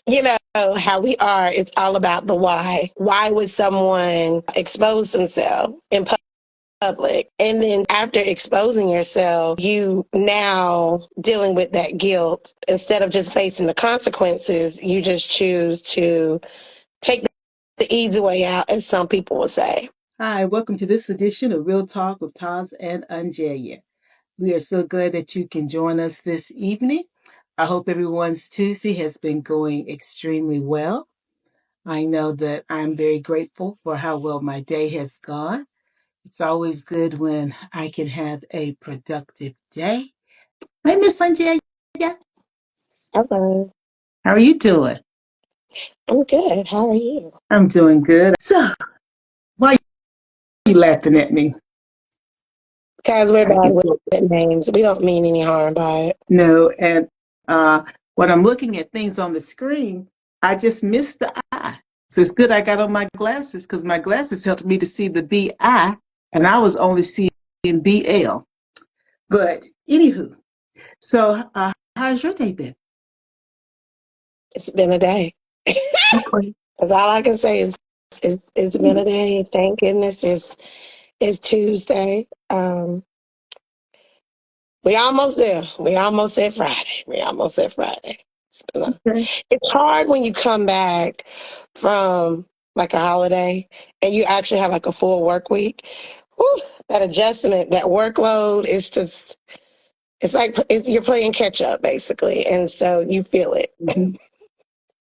you know how we are, it's all about the why. Why would someone expose themselves in public? And then after exposing yourself, you now dealing with that guilt. Instead of just facing the consequences, you just choose to take the easy way out, as some people will say. Hi, welcome to this edition of Real Talk with TAS and OnJerya. We are so glad that you can join us this evening. I hope everyone's Tuesday has been going extremely well. I know that I'm very grateful for how well my day has gone. It's always good when I can have a productive day. Hey, Miss OnJerya, Hello. how are you doing? I'm good. How are you? I'm doing good. So, why are you laughing at me? Because we're I bad get with names. We don't mean any harm by it. No, and when I'm looking at things on the screen, I just missed the I. So it's good I got on my glasses because my glasses helped me to see the BI, and I was only seeing BL. But anywho, so how's your day been? It's been a day. Okay. That's all I can say is it's been a day. Thank goodness it's Tuesday. We almost there. We almost at Friday. We almost at Friday. Okay. It's hard when you come back from like a holiday and you actually have like a full work week. Whew, that adjustment, that workload is just, you're playing catch up basically. And so you feel it. Mhm.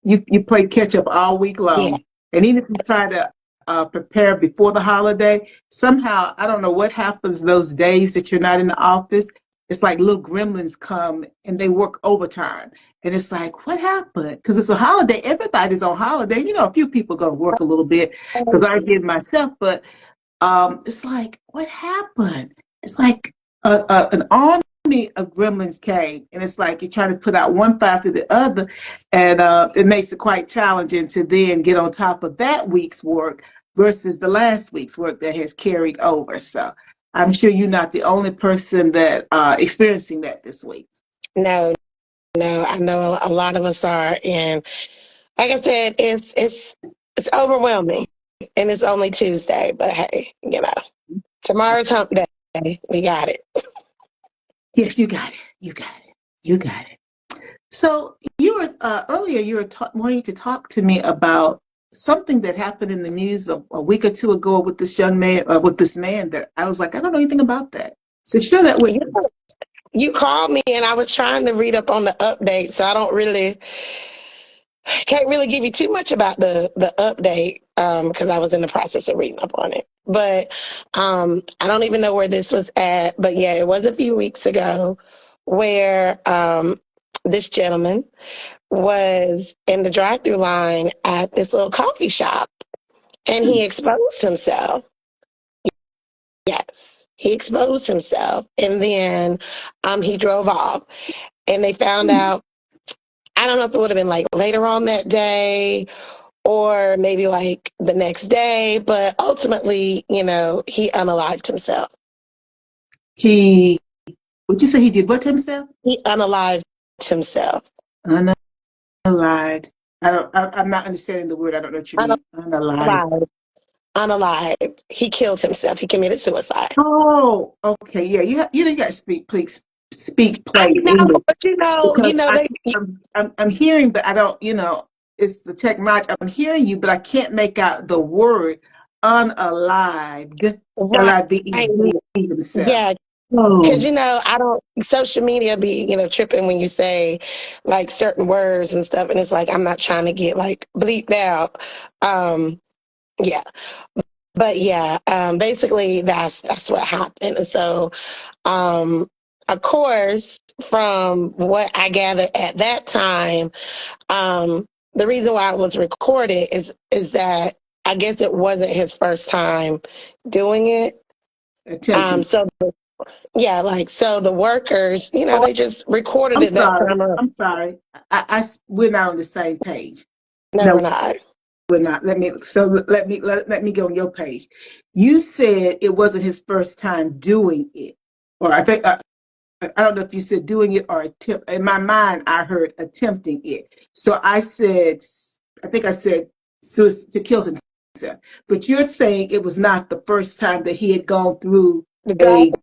You play catch up all week Yeah. long, and even if you try to prepare before the holiday, somehow I don't know what happens those days that you're not in the office. It's like little gremlins come and they work overtime, and it's like, what happened? Because it's a holiday, everybody's on holiday. You know, a few people going to work a little bit because I did myself, but it's like, what happened? It's like an army of gremlins came, and it's like you're trying to put out one fire after the other, and it makes it quite challenging to then get on top of that week's work versus the last week's work that has carried over. So I'm sure you're not the only person that experiencing that this week. No, no, I know a lot of us are. And like I said, it's overwhelming. And it's only Tuesday, but hey, tomorrow's hump day. We got it. Yes, you got it. You got it. You got it. So you were earlier. You were wanting to talk to me about something that happened in the news a week or two ago with this young man, with this man. That I was like, I don't know anything about that. So share that with You, us. you called me and I was trying to read up on the update, so I don't really can't really give you too much about the update because I was in the process of reading up on it. But I don't even know where this was at. But yeah, it was a few weeks ago where this gentleman was in the drive-through line at this little coffee shop, and Hmm. he exposed himself. Yes, he exposed himself, and then he drove off, and they found Hmm. out. I don't know if it would have been like later on that day or maybe like the next day, but ultimately, he unalived himself. He, would you say he did what to himself? He unalived himself. Unalived. I don't. I'm not understanding the word. I don't know what you mean. Unalived. Unalived. Unalived. He killed himself. He committed suicide. Oh, okay. Yeah, you got to speak, please speak I plain know, English but because they. I'm hearing, but I don't. It's the technology. I'm hearing you, but I can't make out the word unalived. Right. L-I-V-E himself. Yeah, because Oh, I don't social media be tripping when you say like certain words and stuff, and it's like I'm not trying to get like bleeped out. Yeah, but yeah, basically that's what happened. And so, um, of course, from what I gathered at that time, the reason why it was recorded is that I guess it wasn't his first time doing it. attempting. So yeah, like so the workers, Oh, they just recorded I'm it that sorry. time around. I'm sorry. We're not on the same page. No, No, we're not. we're not. Let me go on your page. You said it wasn't his first time doing it, or I think I don't know if you said doing it or attempt. In my mind, I heard attempting it. So I said, I think I said to kill himself. But you're saying it was not the first time that he had gone through The a drive-through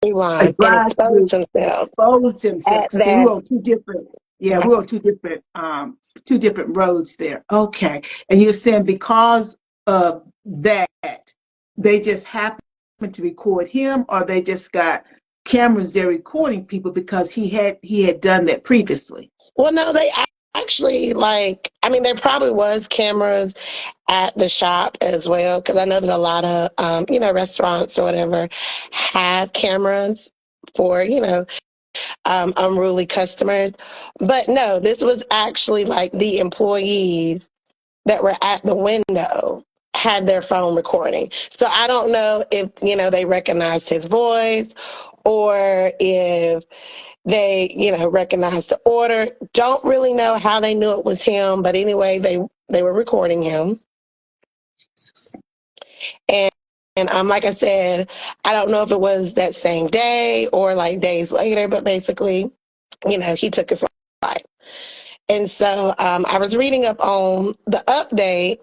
a line and exposed drive-through and himself exposed himself. at So we that. were on two different, yeah, we Right. were on two different roads there. Okay. And you're saying because of that, they just happened to record him, or they just got cameras there recording people because he had done that previously. Well, no, they actually like. I mean, there probably was cameras at the shop as well because I know that a lot of restaurants or whatever have cameras for unruly customers. But no, this was actually like the employees that were at the window had their phone recording. So I don't know if, they recognized his voice or if they, recognized the order. Don't really know how they knew it was him, but anyway, they were recording him. And like I said, I don't know if it was that same day or like days later, but basically, he took his life. And so I was reading up on the update,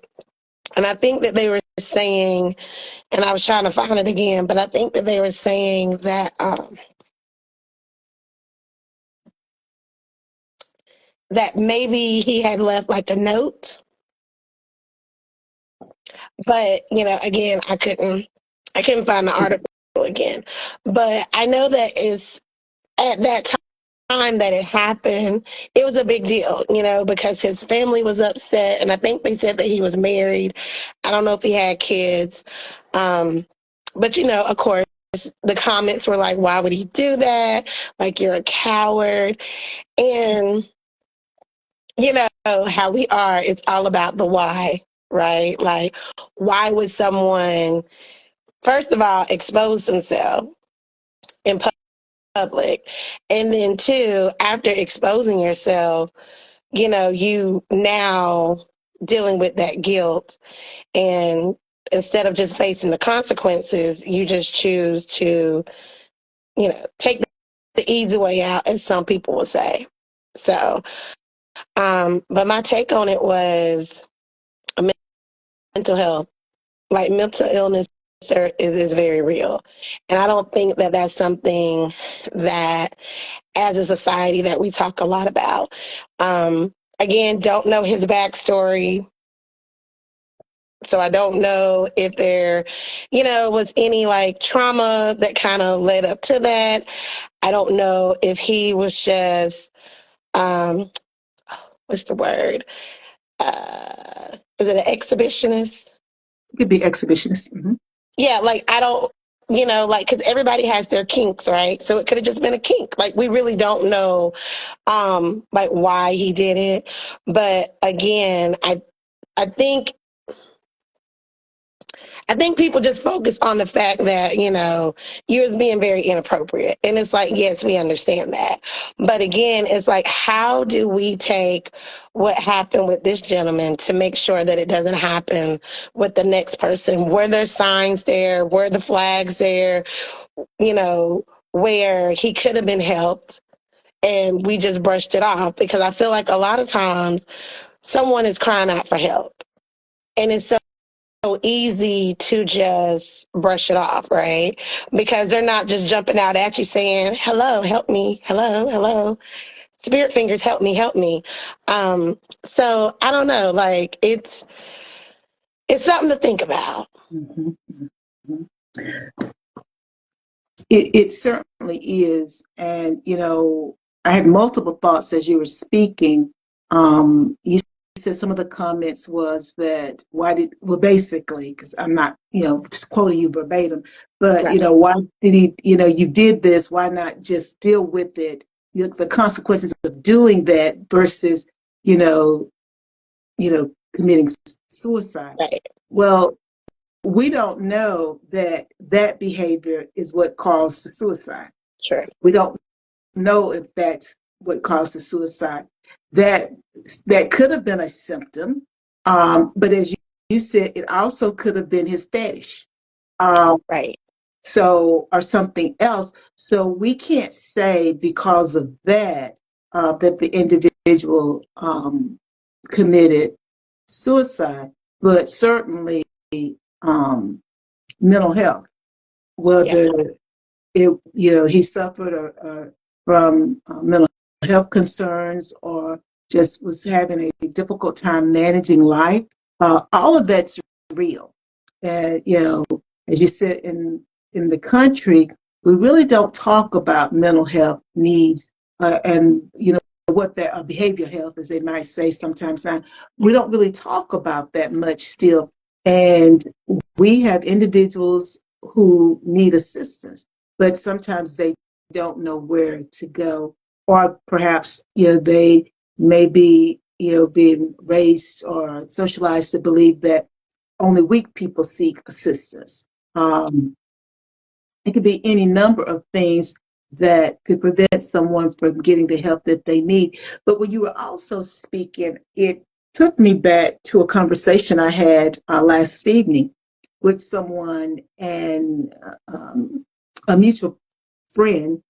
and I think that they were saying, and I was trying to find it again, but I think that they were saying that maybe he had left like a note, but again, I couldn't find the article again. But I know that it's at that time that it happened, it was a big deal, because his family was upset, and I think they said that he was married. I don't know if he had kids, but of course, the comments were like, "Why would he do that? Like, you're a coward." And you know how we are. It's all about the why, right? Like, why would someone, first of all, expose themselves in public, and then two, after exposing yourself, you now dealing with that guilt, and instead of just facing the consequences, you just choose to, take the easy way out, as some people will say. So, but my take on it was mental health, like mental illness is very real. And I don't think that that's something that as a society that we talk a lot about. Again, don't know his backstory. So I don't know if there, was any like trauma that kind of led up to that. I don't know if he was just, um, what's the word? Is it an exhibitionist? It could be exhibitionist. Mm-hmm. Yeah, like I don't, like, because everybody has their kinks, right? So it could have just been a kink. Like, we really don't know, like, why he did it. But again, I think I think people just focus on the fact that, you was being very inappropriate. And it's like, yes, we understand that. But again, it's like, how do we take what happened with this gentleman to make sure that it doesn't happen with the next person? Were there signs there? Were the flags there? Where he could have been helped and we just brushed it off? Because I feel like a lot of times someone is crying out for help. And it's so easy to just brush it off, right? Because they're not just jumping out at you saying, "Hello, help me. Hello, hello. Spirit fingers, help me, help me." So I don't know. Like, it's something to think about. Mm-hmm. Mm-hmm. It certainly is. And, I had multiple thoughts as you were speaking. You said some of the comments was that well, basically, because I'm not, just quoting you verbatim, but, Right. why did he, you did this, why not just deal with it, the consequences of doing that versus, you know, committing suicide. Right. Well, we don't know that behavior is what caused the suicide. Sure. We don't know if that's what caused the suicide. That that could have been a symptom, but as you said, it also could have been his fetish. Um, Right. So, or something else. So we can't say because of that that the individual committed suicide, but certainly um, mental health, Yeah. whether he suffered from mental health concerns or just was having a difficult time managing life. All of that's real. And, as you said, in the country, we really don't talk about mental health needs and, what their behavioral health, as they might say sometimes. Now, we don't really talk about that much still. And we have individuals who need assistance, but sometimes they don't know where to go, or perhaps they may be being raised or socialized to believe that only weak people seek assistance. It could be any number of things that could prevent someone from getting the help that they need. But when you were also speaking, it took me back to a conversation I had last evening with someone, and a mutual friend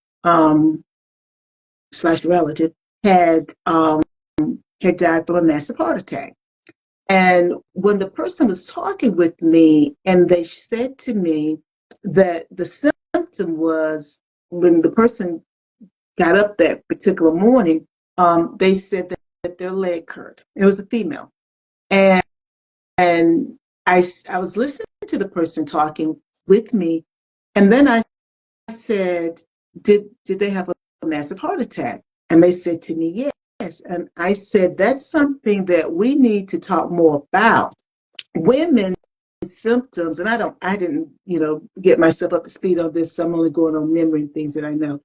slash relative had died from a massive heart attack. And when the person was talking with me, and they said to me that the symptom was when the person got up that particular morning, they said that their leg hurt. It was a female. And, and I was listening to the person talking with me, and then I said, did they have a massive heart attack? And they said to me, yes. And I said, that's something that we need to talk more about. Women's symptoms, and I didn't, get myself up to speed on this, so I'm only going on memory and things that I know.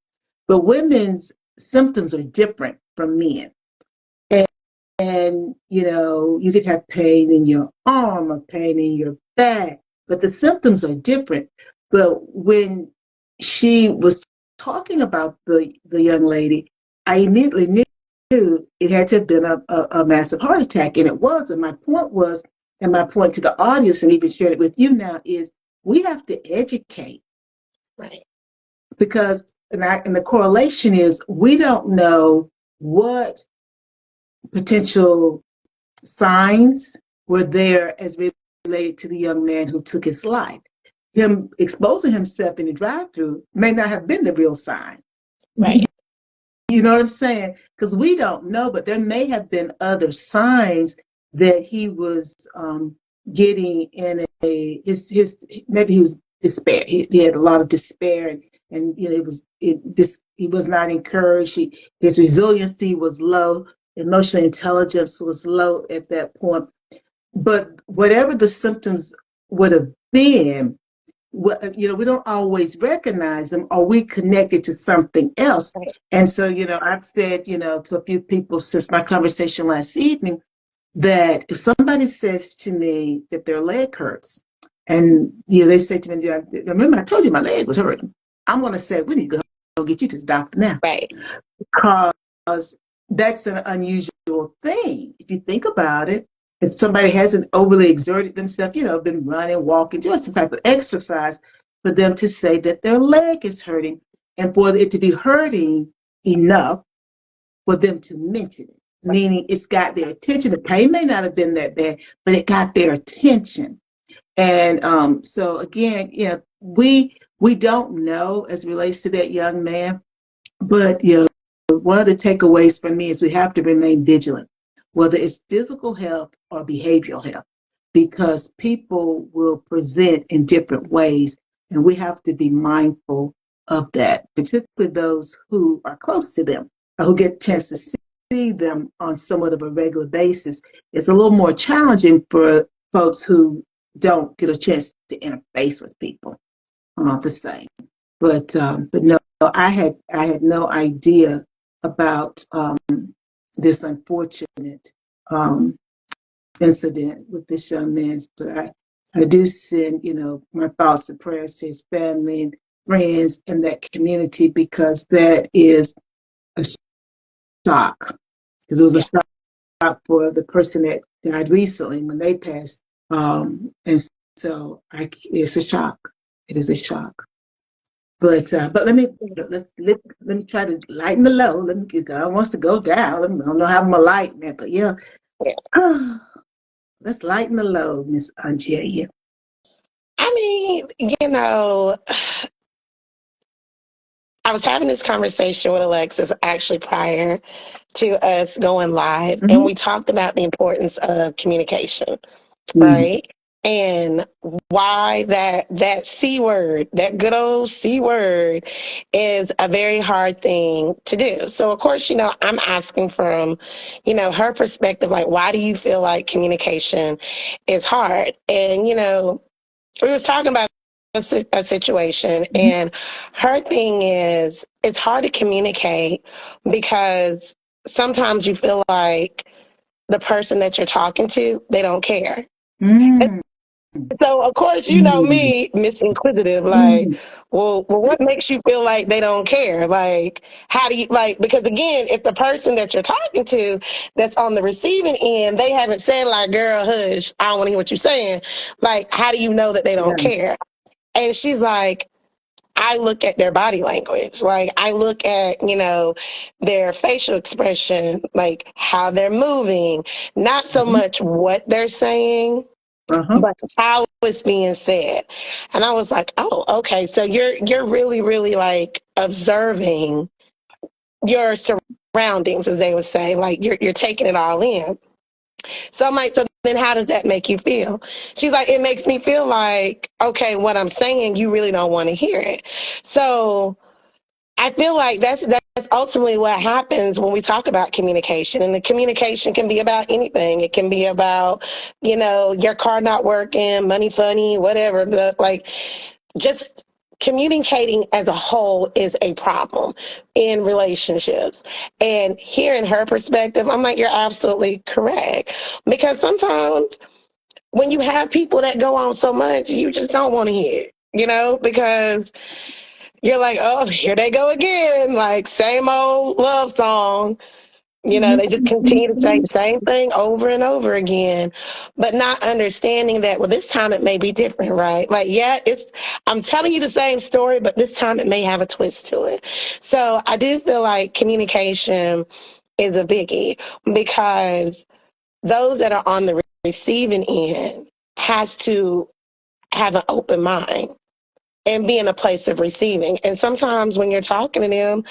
But women's symptoms are different from men. And you could have pain in your arm or pain in your back, but the symptoms are different. But when she was talking about the young lady, I immediately knew it had to have been a massive heart attack, and it was. And my point was, and my point to the audience, and even shared it with you now, is we have to educate. Right. Because, and the correlation is, we don't know what potential signs were there as related to the young man who took his life. Him exposing himself in the drive-through may not have been the real sign. Right. You know what I'm saying? Because we don't know, but there may have been other signs that he was getting in his maybe he was despair. He had a lot of despair, and he was not encouraged. His resiliency was low. Emotional intelligence was low at that point. But whatever the symptoms would have been, we don't always recognize them, or we connect it to something else. Right. And so, I've said, to a few people since my conversation last evening, that if somebody says to me that their leg hurts, and they say to me, remember I told you my leg was hurting, I'm going to say, we need to go get you to the doctor now. Right. Because that's an unusual thing. If you think about it, if somebody hasn't overly exerted themselves, been running, walking, doing some type of exercise, for them to say that their leg is hurting, and for it to be hurting enough for them to mention it, meaning it's got their attention. The pain may not have been that bad, but it got their attention. And so again, we don't know as it relates to that young man, but one of the takeaways for me is we have to remain vigilant, whether it's physical health or behavioral health, because people will present in different ways, and we have to be mindful of that, particularly those who are close to them, or who get a chance to see them on somewhat of a regular basis. It's a little more challenging for folks who don't get a chance to interface with people the same. But no, I had no idea about this unfortunate incident with this young man. But I do send my thoughts and prayers to his family and friends in that community, because that is a shock. Because it was a shock for the person that died recently when they passed, and so it's a shock. It is a shock. But let me try to lighten the load. Let me God wants to go down. I don't know how I'm gonna lighten it, but yeah. Let's lighten the load, Miss Angelia. I mean, you know, I was having this conversation with Alexis actually prior to us going live, and Mm-hmm. we talked about the importance of communication, Mm-hmm. right? And why that C word, that good old C word, is a very hard thing to do. So of course, I'm asking from, her perspective, like, why do you feel like communication is hard? And we was talking about a situation, and her thing is it's hard to communicate because sometimes you feel like the person that you're talking to, they don't care. Mm-hmm. So of course, Mm-hmm. me, Miss Inquisitive, like, Mm-hmm. well, what makes you feel like they don't care? Like, how do you like? Because again, if the person that you're talking to, that's on the receiving end, they haven't said like, "Girl, hush, I don't want to hear what you're saying." Like, how do you know that they don't Yeah. care? And she's like, I look at their body language. Like, I look at, their facial expression, like how they're moving, not so Mm-hmm. much what they're saying, Uh-huh. but how it's being said. And I was like, oh, okay. So you're really, really like observing your surroundings, as they would say. Like you're taking it all in. So I'm like, so then how does that make you feel? She's like, it makes me feel like, okay, what I'm saying, you really don't want to hear it. So I feel like that's ultimately what happens when we talk about communication. And the communication can be about anything. It can be about, your car not working, money funny, whatever. Like just communicating as a whole is a problem in relationships. And hearing her perspective, I'm like, you're absolutely correct. Because sometimes when you have people that go on so much, you just don't want to hear it, because you're like, oh, here they go again. Like, same old love song. They just continue to say the same thing over and over again, but not understanding that, well, this time it may be different, right? Like, yeah, I'm telling you the same story, but this time it may have a twist to it. So I do feel like communication is a biggie because those that are on the receiving end has to have an open mind and be in a place of receiving. And sometimes when you're talking to them,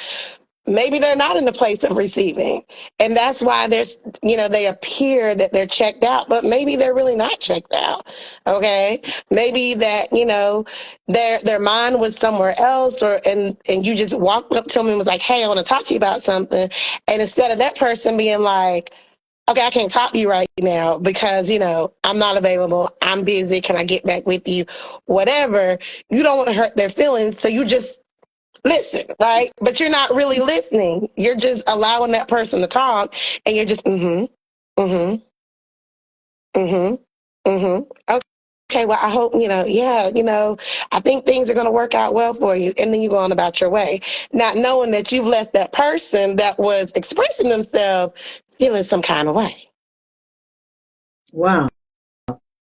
maybe they're not in the place of receiving. And that's why they appear that they're checked out, but maybe they're really not checked out. Okay. Maybe that, their mind was somewhere else and you just walked up to them and was like, hey, I want to talk to you about something. And instead of that person being like, okay, I can't talk to you right now because, I'm not available. I'm busy. Can I get back with you? Whatever. You don't want to hurt their feelings. So you just listen, right? But you're not really listening. You're just allowing that person to talk and you're just, mm-hmm, mm-hmm, mm-hmm. Okay, well, I hope, yeah, I think things are going to work out well for you. And then you go on about your way, not knowing that you've left that person that was expressing themselves feeling some kind of way. Wow.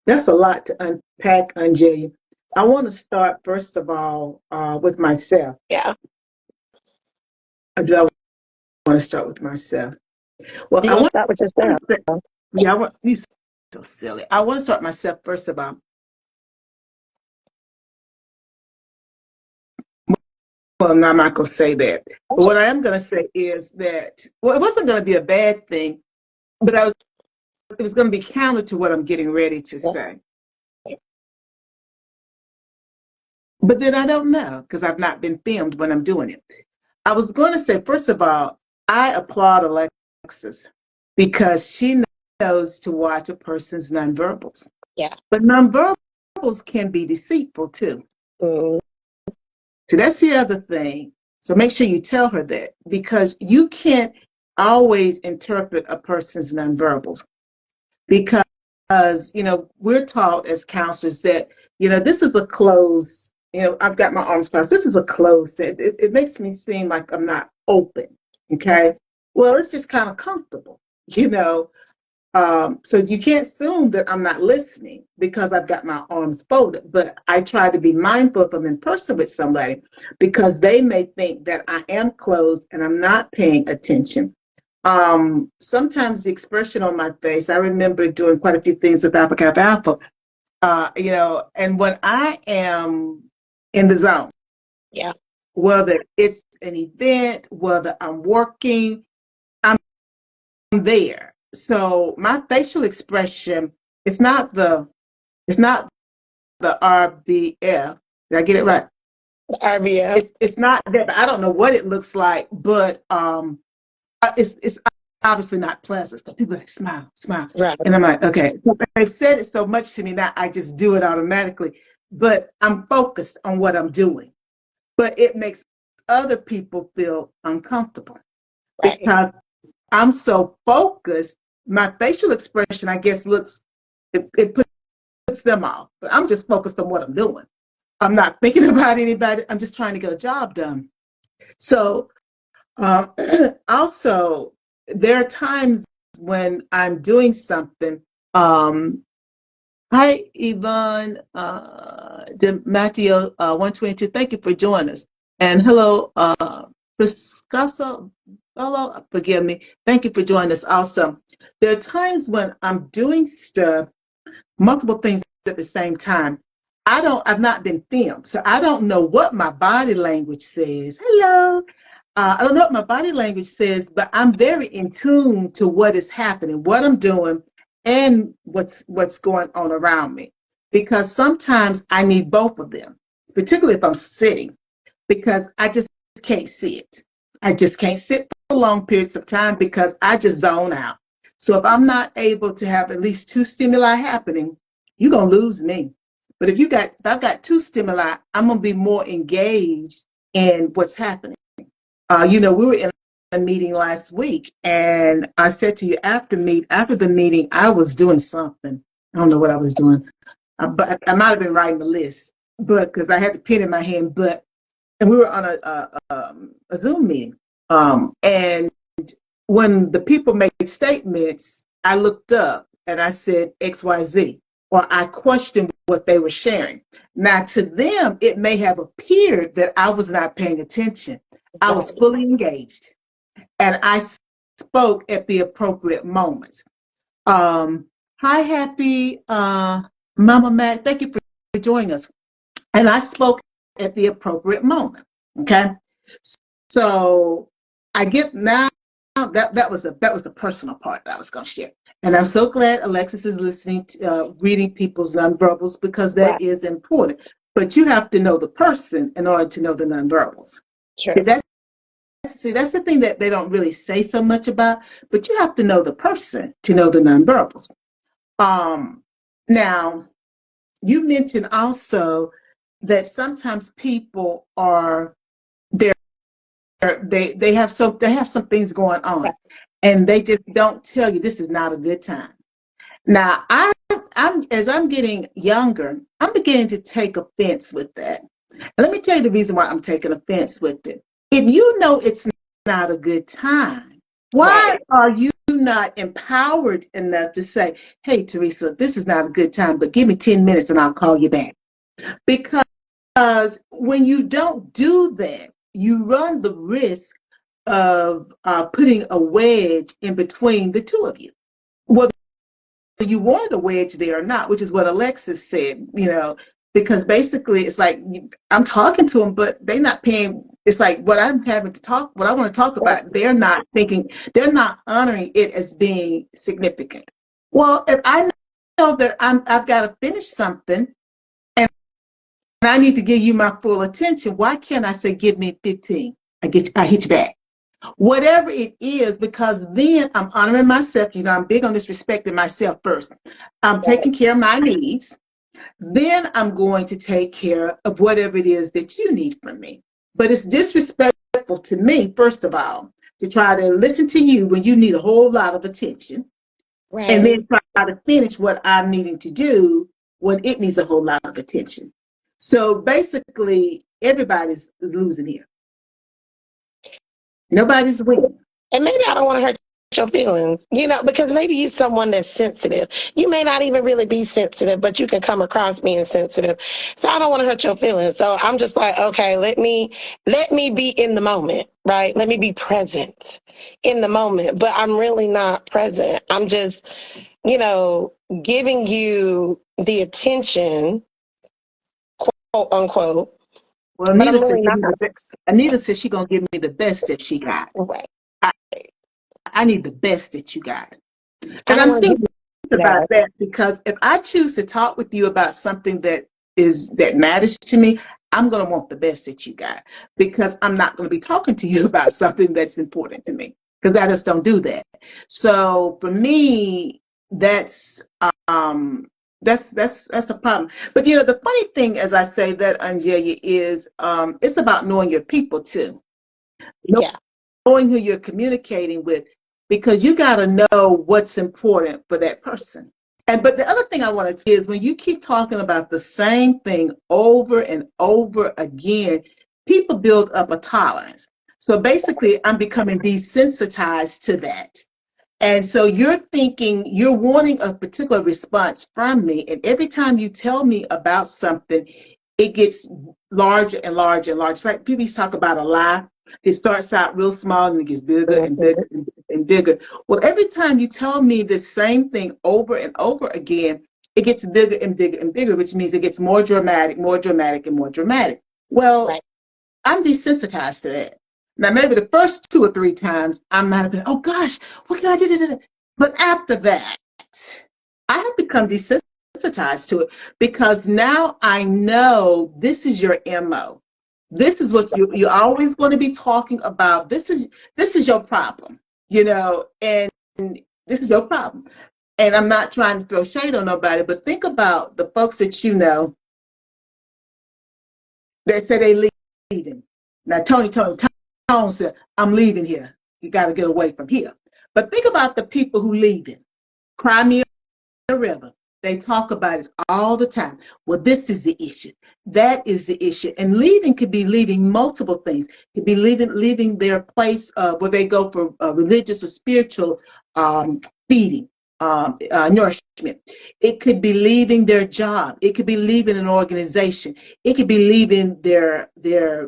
That's a lot to unpack, Angelia. I want to start, first of all, with myself. Yeah. Do I want to start with myself? Well, You I want to want start with to yourself? say, yeah, you so silly. I want to start myself first of all. Well, no, I'm not going to say that. But what I am going to say is that, well, it wasn't going to be a bad thing, but it was going to be counter to what I'm getting ready to say. But then I don't know because I've not been filmed when I'm doing it. I was going to say, first of all, I applaud Alexis because she knows to watch a person's nonverbals. Yeah. But nonverbals can be deceitful too. Mm-hmm. So that's the other thing. So make sure you tell her that because you can't always interpret a person's nonverbals because, we're taught as counselors that, this is a closed, I've got my arms crossed. This is a closed set. It makes me seem like I'm not open. Okay. Well, it's just kind of comfortable, you know. So you can't assume that I'm not listening because I've got my arms folded, but I try to be mindful if I'm in person with somebody because they may think that I am closed and I'm not paying attention. Sometimes the expression on my face, I remember doing quite a few things with Alpha Kappa Alpha, and when I am in the zone, Yeah. whether it's an event, whether I'm working, I'm there. So my facial expression, it's not the it's not the RBF. Did I get it right? RBF. It's not that. I don't know what it looks like, but it's obviously not pleasant. So people are like smile, smile, Right. and I'm like, okay. They've said it so much to me now, I just do it automatically. But I'm focused on what I'm doing. But it makes other people feel uncomfortable Right. because I'm so focused. My facial expression, I guess, it puts them off. But I'm just focused on what I'm doing. I'm not thinking about anybody. I'm just trying to get a job done. So um, also, there are times when I'm doing something. Um, Hi, Yvonne DeMatteo, 122. Thank you for joining us. And hello, Priscassa, hello, forgive me. Thank you for joining us also. There are times when I'm doing stuff, multiple things at the same time. I've not been filmed, so I don't know what my body language says. Hello. I don't know what my body language says, but I'm very in tune to what is happening, what I'm doing, and what's going on around me. Because sometimes I need both of them, particularly if I'm sitting, because I just can't sit. I just can't sit for long periods of time because I just zone out. So if I'm not able to have at least two stimuli happening, you're gonna lose me. But if I've got two stimuli, I'm gonna be more engaged in what's happening. We were in a meeting last week, and I said to you after the meeting, I was doing something. I don't know what I was doing, but I might have been writing the list, but because I had the pen in my hand. But and we were on a Zoom meeting, and when the people made statements, I looked up and I said XYZ, or I questioned what they were sharing. Now, to them, it may have appeared that I was not paying attention. I was Right. fully engaged and I spoke at the appropriate moments. Um, Hi, happy Mama Mac. Thank you for joining us. And I spoke at the appropriate moment. Okay. So I get now that was the personal part that I was going to share. And I'm so glad Alexis is listening to reading people's nonverbals because Right. that is important. But you have to know the person in order to know the nonverbals. True. That's the thing that they don't really say so much about, but you have to know the person to know the nonverbals. Um, Now, you mentioned also that sometimes people are they're they have some things going Right. on, and they just don't tell you this is not a good time. Now, I'm as I'm getting younger, I'm beginning to take offense with that. And let me tell you the reason why I'm taking offense with it. If you know it's not a good time, why Right. are you not empowered enough to say, hey, Teresa, this is not a good time, but give me 10 minutes and I'll call you back? Because when you don't do that, you run the risk of putting a wedge in between the two of you. Whether you wanted a wedge there or not, which is what Alexis said, because basically it's like I'm talking to them, but they're not paying. It's like what what I want to talk about, they're not thinking, they're not honoring it as being significant. Well, if I know that I've got to finish something, and I need to give you my full attention, why can't I say, give me 15? I hit you back. Whatever it is, because then I'm honoring myself. I'm big on this respecting myself first. I'm Right. taking care of my needs. Then I'm going to take care of whatever it is that you need from me. But it's disrespectful to me, first of all, to try to listen to you when you need a whole lot of attention and Right. then try to finish what I'm needing to do when it needs a whole lot of attention. So basically, everybody's losing here. Nobody's winning. And maybe I don't want to hurt your feelings, because maybe you're someone that's sensitive. You may not even really be sensitive, but you can come across being sensitive. So I don't want to hurt your feelings. So I'm just like, okay, let me be in the moment, right? Let me be present in the moment. But I'm really not present. I'm just, giving you the attention, quote unquote, Well, but I'm Anita said, really give not. me the best. Anita said she gonna give me the best that she got. Right. I, I need the best that you got. I And don't I'm want to still give you about that. that because if I choose to talk with you about something that matters to me, I'm going to want the best that you got because I'm not going to be talking to you about something that's important to me because I just don't do that. So for me, that's a problem. But the funny thing, as I say that, Anjelia, is it's about knowing your people too, Yeah. knowing who you're communicating with, because you got to know what's important for that person. And but the other thing I want to say is when you keep talking about the same thing over and over again, people build up a tolerance. So basically, I'm becoming desensitized to that. And so you're wanting a particular response from me. And every time you tell me about something, it gets larger and larger and larger. It's like people talk about a lie. It starts out real small and it gets bigger and bigger Mhm. and bigger. Well, every time you tell me the same thing over and over again, it gets bigger and bigger and bigger, which means it gets more dramatic, more dramatic, and more dramatic. Well, Right. I'm desensitized to that. Now, maybe the first 2 or 3 times I might have been, oh gosh, what can I do? But after that, I have become desensitized to it because now I know this is your MO. This is what you're always going to be talking about. This is your problem, and this is your problem. And I'm not trying to throw shade on nobody, but think about the folks that that say they leaving. Now, Tone said, I'm leaving here. You got to get away from here. But think about the people who leaving. Cry me a river. They talk about it all the time. Well, this is the issue. That is the issue. And leaving could be leaving multiple things. It could be leaving their place where they go for religious or spiritual feeding, nourishment. It could be leaving their job. It could be leaving an organization. It could be leaving their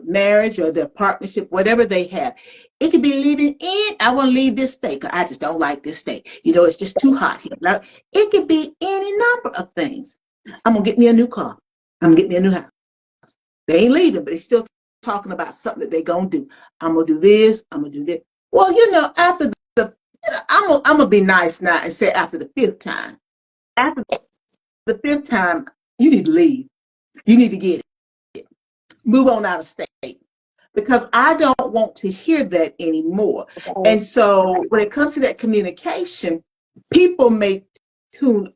marriage or their partnership, whatever they have. It could be leaving I want to leave this state because I just don't like this state. It's just too hot here. Now, it could be any number of things. I'm going to get me a new car. I'm going to get me a new house. They ain't leaving, but they still talking about something that they going to do. I'm going to do this. I'm going to do this. Well, after I'm going to be nice now and say after the fifth time. After the fifth time, you need to leave. You need to get it. Move on out of state. Because I don't want to hear that anymore. And so when it comes to that communication, people may tune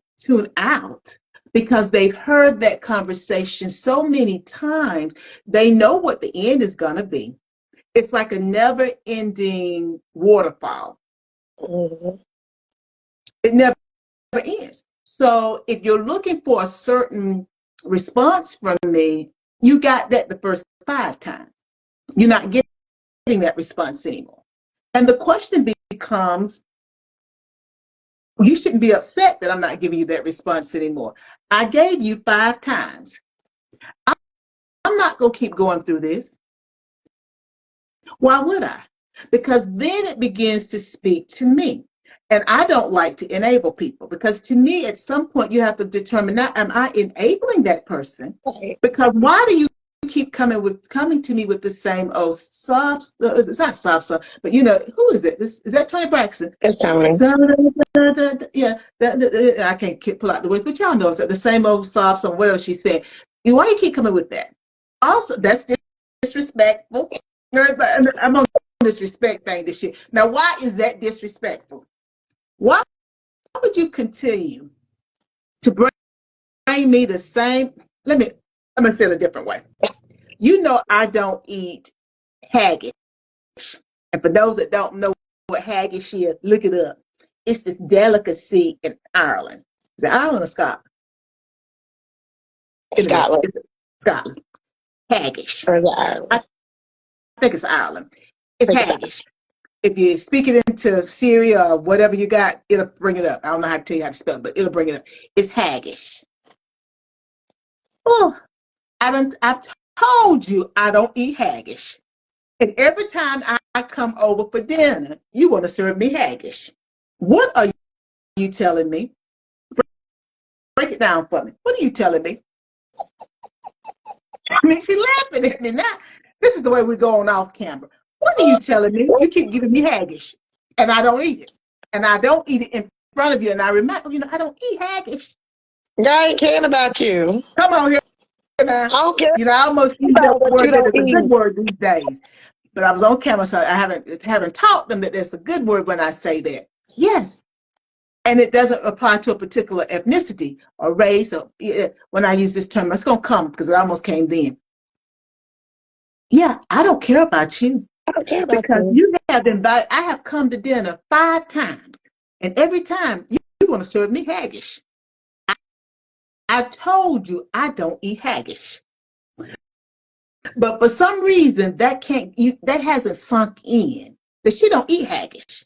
out because they've heard that conversation so many times. They know what the end is going to be. It's like a never ending waterfall. Mhm. It never ends. So if you're looking for a certain response from me, you got that the first 5 times. You're not getting that response anymore. And the question becomes, you shouldn't be upset that I'm not giving you that response anymore. I gave you 5 times. I'm not going to keep going through this. Why would I? Because then it begins to speak to me. And I don't like to enable people because to me, at some point, you have to determine now, am I enabling that person? Right. Because why do you keep coming to me with the same sobs? It's not sob, but who is it? Is that Tony Braxton? It's Tony. So, yeah, I can't pull out the words, but y'all know it's the same old sob song, whatever she said. Why you keep coming with that? Also, that's disrespectful. I'm on this respect thing this year. Now, why is that disrespectful? Why would you continue to bring me the same? Let me say it a different way. I don't eat haggis. And for those that don't know what haggis is, look it up. It's this delicacy in Ireland. Is it Ireland or Scotland? Anyway, Scotland. it's Scotland. Haggis. Or the Ireland. I think it's Ireland. I It's think it's haggis. If you speak it in into Syria or whatever you got, it'll bring it up. I don't know how to tell you how to spell it, but it'll bring it up. It's haggish. Oh, I've told you I don't eat haggish. And every time I come over for dinner, you want to serve me haggish. What are you telling me? Break it down for me. What are you telling me? I mean, she's laughing at me now. This is the way we go on off camera. What are you telling me? You keep giving me haggish, and I don't eat it. And I don't eat it in front of you. And I remind you, I don't eat haggish. I ain't caring about you. Come on here now. I don't care I almost use that about what you word that is don't a good eat. word these days. But I was on camera, so I haven't taught them that there's a good word when I say that. Yes. And it doesn't apply to a particular ethnicity or race. Or when I use this term, it's going to come because it almost came then. Yeah, I don't care about you. I don't care about Because you. you have invited, I have come to dinner 5 times. And every time you want to serve me haggish. I told you I don't eat haggish. But for some reason, that hasn't sunk in. That you don't eat haggish.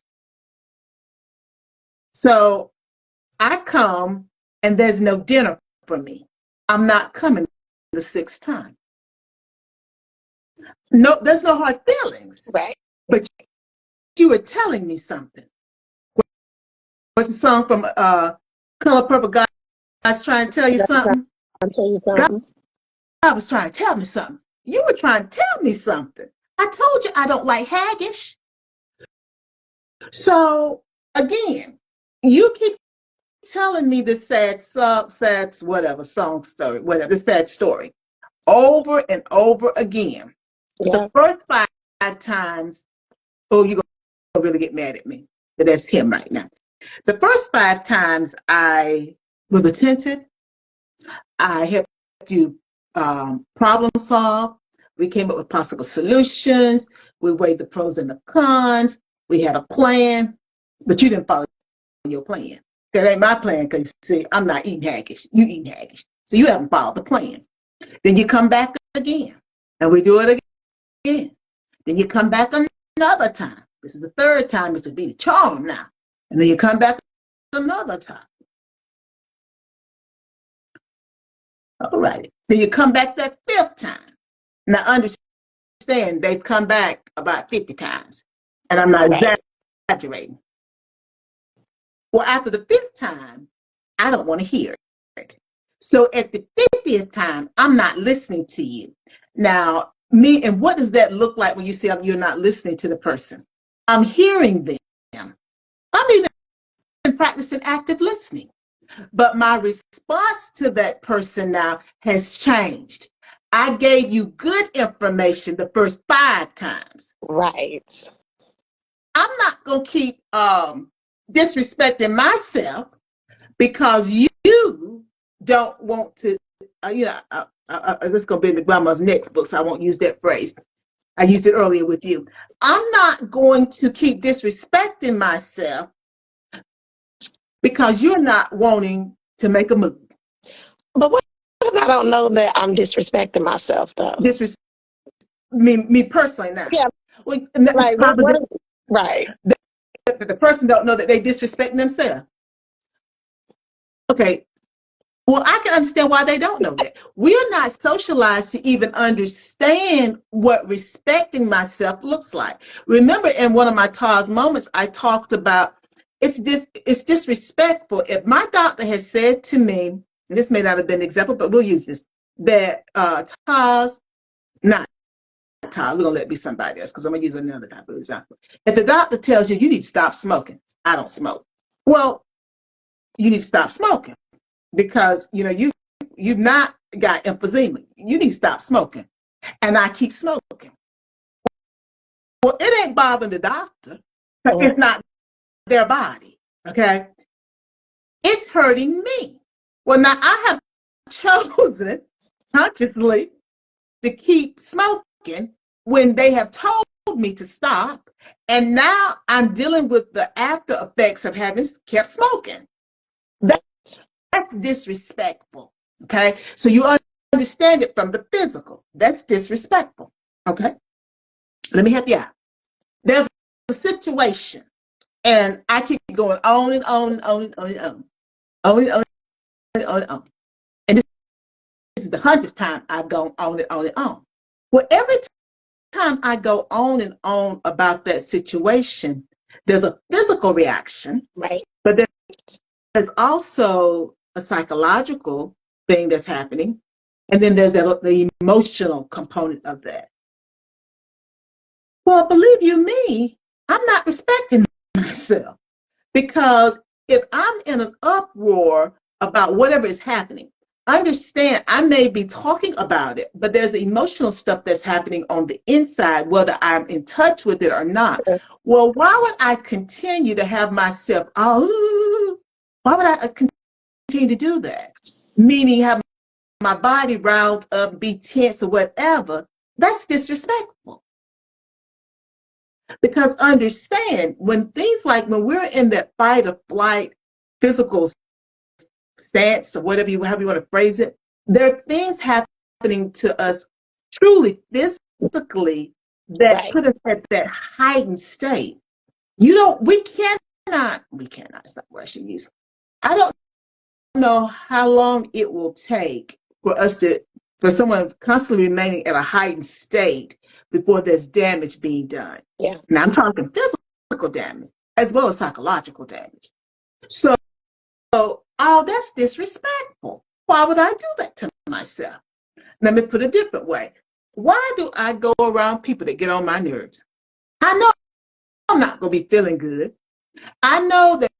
So I come and there's no dinner for me. I'm not coming the 6th time. No, there's no hard feelings. Right. But you were telling me something. What's the song from Color Purple? God's trying to tell you something. I'll tell you something. God was trying to tell me something. You were trying to tell me something. I told you I don't like haggish. So again, you keep telling me the sad story over and over again. Yeah. The first 5 times, oh, you're gonna really get mad at me. But that's him right now. The first 5 times I was attentive. I helped you problem solve. We came up with possible solutions. We weighed the pros and the cons. We had a plan, but you didn't follow your plan. That ain't my plan because you see, I'm not eating haggish. You eating haggish. So you haven't followed the plan. Then you come back again, and we do it again. Then you come back another time. This is the 3rd time. It's to be the charm now. And then you come back another time. All right. Then you come back that 5th time. Now understand they've come back about 50 times. And I'm not exaggerating. Well, after the 5th time, I don't want to hear it. So at the 50th time, I'm not listening to you. Now, and what does that look like when you say you're not listening to the person? I'm hearing them. I'm even practicing active listening. But my response to that person now has changed. I gave you good information the first 5 times. Right. I'm not going to keep disrespecting myself because you don't want to, this is going to be in the grandma's next book, so I won't use that phrase. I used it earlier with you. I'm not going to keep disrespecting myself because you're not wanting to make a move. But what if I don't know that I'm disrespecting myself, though? Me personally now. Yeah. Well, like, right. The person don't know that they disrespecting themselves. Okay. Well, I can understand why they don't know that. We're not socialized to even understand what respecting myself looks like. Remember, in one of my TAS moments, I talked about it's disrespectful. If my doctor has said to me, and this may not have been an example, but we'll use this, that TAS, not TAS, we're going to let it be somebody else because I'm going to use another type of example. If the doctor tells you need to stop smoking, I don't smoke. Well, you need to stop smoking. Because you've not got emphysema. You need to stop smoking. And I keep smoking. Well, it ain't bothering the doctor. It's not their body. Okay? It's hurting me. Well, now I have chosen consciously to keep smoking when they have told me to stop. And now I'm dealing with the after effects of having kept smoking. That's disrespectful, okay? So you understand it from the physical. That's disrespectful, okay? Let me help you out. There's a situation And I keep going on and on and on and on and on. On and on and on and on. And this is the 100th time I've gone on and on and on. Well, every time I go on and on about that situation, there's a physical reaction, Right. but there's also a psychological thing that's happening. And then there's the emotional component of that. Well, believe you me, I'm not respecting myself, because if I'm in an uproar about whatever is happening, understand I may be talking about it, but there's emotional stuff that's happening on the inside, whether I'm in touch with it or not. Well, why would I continue to have myself, oh, why would I continue to do that? Meaning have my body riled up, be tense or whatever. That's disrespectful. Because understand, when things like when we're in that fight or flight physical stance or whatever however you want to phrase it, there are things happening to us truly physically that Right. put us at that heightened state. We cannot, it's not what I should use. I don't know how long it will take for someone constantly remaining at a heightened state before there's damage being done. Yeah. Now I'm talking physical damage as well as psychological damage. So, oh, that's disrespectful. Why would I do that to myself? Let me put it a different way. Why do I go around people that get on my nerves? I know I'm not going to be feeling good. I know that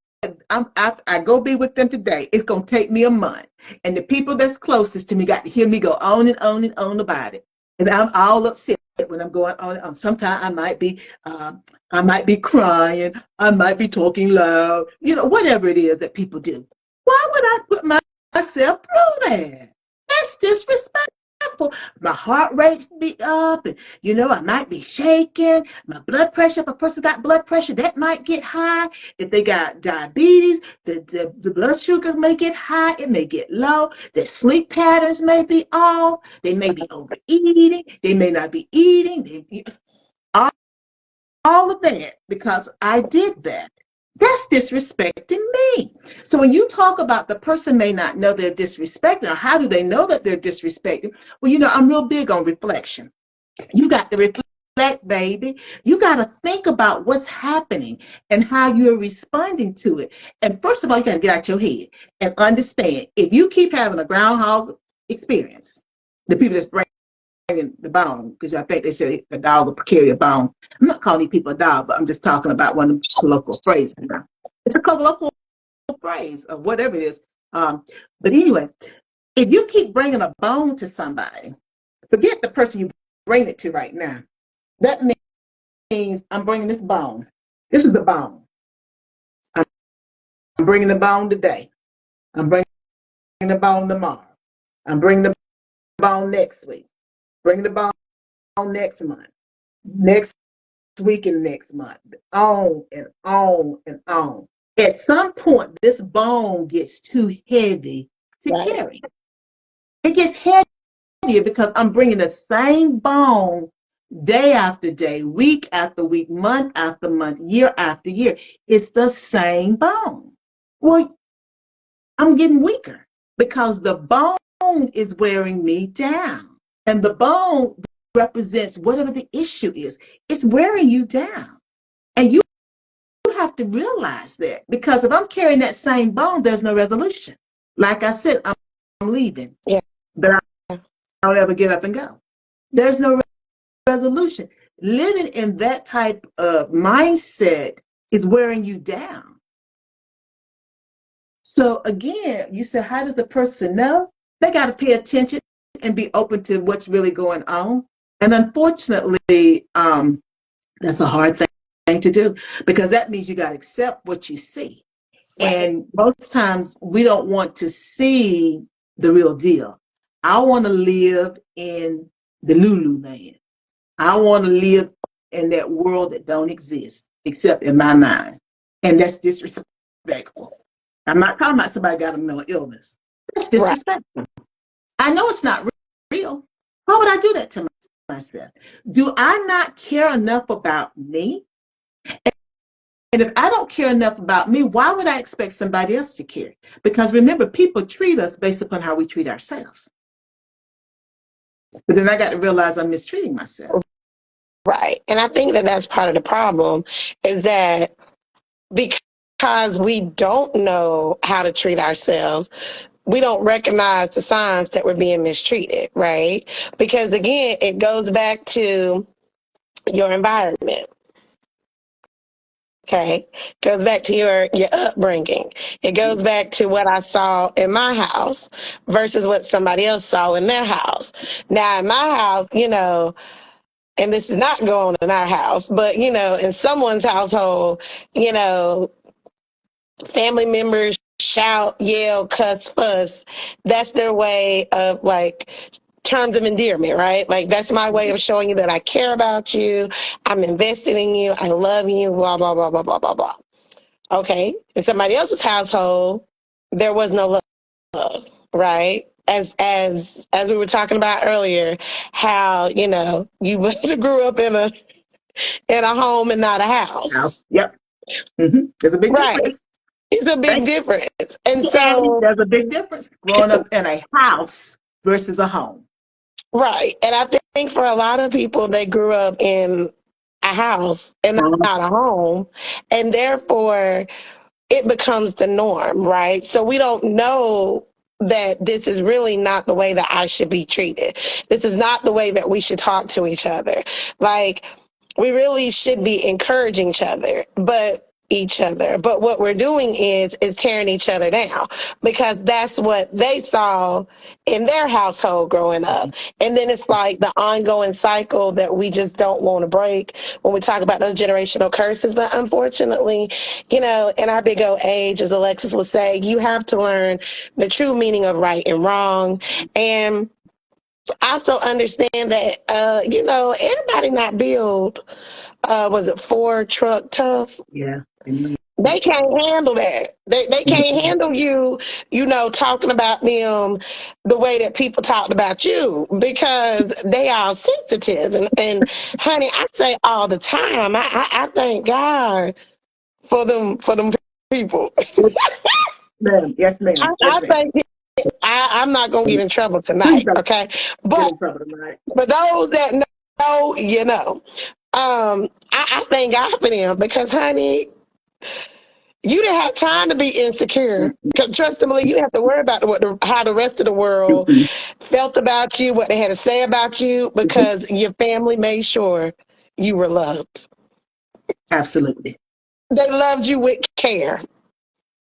I go be with them today. It's going to take me a month. And the people that's closest to me got to hear me go on and on and on about it. And I'm all upset when I'm going on and on. Sometimes I might be crying. I might be talking loud, whatever it is that people do. Why would I put myself through that? That's disrespectful. My heart rate's be up, and I might be shaking. My blood pressure, if a person got blood pressure, that might get high. If they got diabetes, the blood sugar may get high, it may get low. Their sleep patterns may be off. They may be overeating. They may not be eating. All of that because I did that. That's disrespecting me. So when you talk about the person may not know they're disrespecting, or how do they know that they're disrespecting? Well, I'm real big on reflection. You got to reflect, baby. You got to think about what's happening and how you're responding to it. And first of all, you got to get out your head and understand, if you keep having a groundhog experience, the people that's the bone, because I think they said a dog will carry a bone. I'm not calling these people a dog, but I'm just talking about one of the colloquial phrases. It's a colloquial phrase or whatever it is. But anyway, if you keep bringing a bone to somebody, forget the person you bring it to right now. That means I'm bringing this bone. This is the bone. I'm bringing the bone today. I'm bringing the bone tomorrow. I'm bringing the bone next week. Bringing the bone next month. Next week and next month, on and on and on. At some point, this bone gets too heavy to Right. carry. It gets heavier because I'm bringing the same bone day after day, week after week, month after month, year after year. It's the same bone. Well, I'm getting weaker because the bone is wearing me down. And the bone represents whatever the issue is. It's wearing you down. And you have to realize that, because if I'm carrying that same bone, there's no resolution. Like I said, I'm leaving, Yeah. but I don't ever get up and go. There's no resolution. Living in that type of mindset is wearing you down. So again, you said, how does the person know? They got to pay attention and be open to what's really going on. And unfortunately, that's a hard thing to do, because that means you got to accept what you see. Right. And most times we don't want to see the real deal. I want to live in the Lulu land. I want to live in that world that don't exist except in my mind. And that's disrespectful. I'm not talking about somebody got a mental illness. That's Right. disrespectful. I know it's not real. Why would I do that to myself? Do I not care enough about me And if I don't care enough about me, why would I expect somebody else to care? Because remember, people treat us based upon how we treat ourselves. But then I got to realize I'm mistreating myself. Right. And I think that that's part of the problem, is that because we don't know how to treat ourselves, we don't recognize the signs that we're being mistreated, right? Because again, it goes back to your environment. Okay. Goes back to your upbringing. It goes back to what I saw in my house versus what somebody else saw in their house. Now in my house, and this is not going on in our house, but in someone's household, you know, family members shout, yell, cuss, fuss. That's their way of like terms of endearment, right? Like that's my way of showing you that I care about you, I'm invested in you, I love you, blah, blah, blah, blah, blah, blah, blah. Okay. In somebody else's household, there was no love, right? As we were talking about earlier, how, you grew up in a home and not a house. Yep. There's a big Right. difference. It's a big Thank difference. And you, Annie. so, There's a big difference growing up in a house versus a home. right. And I think for a lot of people, they grew up in a house and not a home. And therefore, it becomes the norm, right? So we don't know that this is really not the way that I should be treated. This is not the way that we should talk to each other. Like, we really should be encouraging each other. But what we're doing is tearing each other down, because that's what they saw in their household growing up. And then it's like the ongoing cycle that we just don't want to break when we talk about those generational curses. But unfortunately, in our big old age, as Alexis would say, you have to learn the true meaning of right and wrong. And also understand that, everybody not built, was it Ford truck tough? Yeah. They can't handle that. They can't handle you, talking about them the way that people talked about you, because they are sensitive. And honey, I say all the time, I thank God for them people. Ma'am. Yes, ma'am. I Yes, ma'am. think I'm not gonna get in trouble Please tonight, don't okay? get But in trouble tonight. for those that know, I thank God for them, because, honey, you didn't have time to be insecure. Because trust me, you didn't have to worry about how the rest of the world felt about you, what they had to say about you, because your family made sure you were loved. Absolutely. They loved you with care.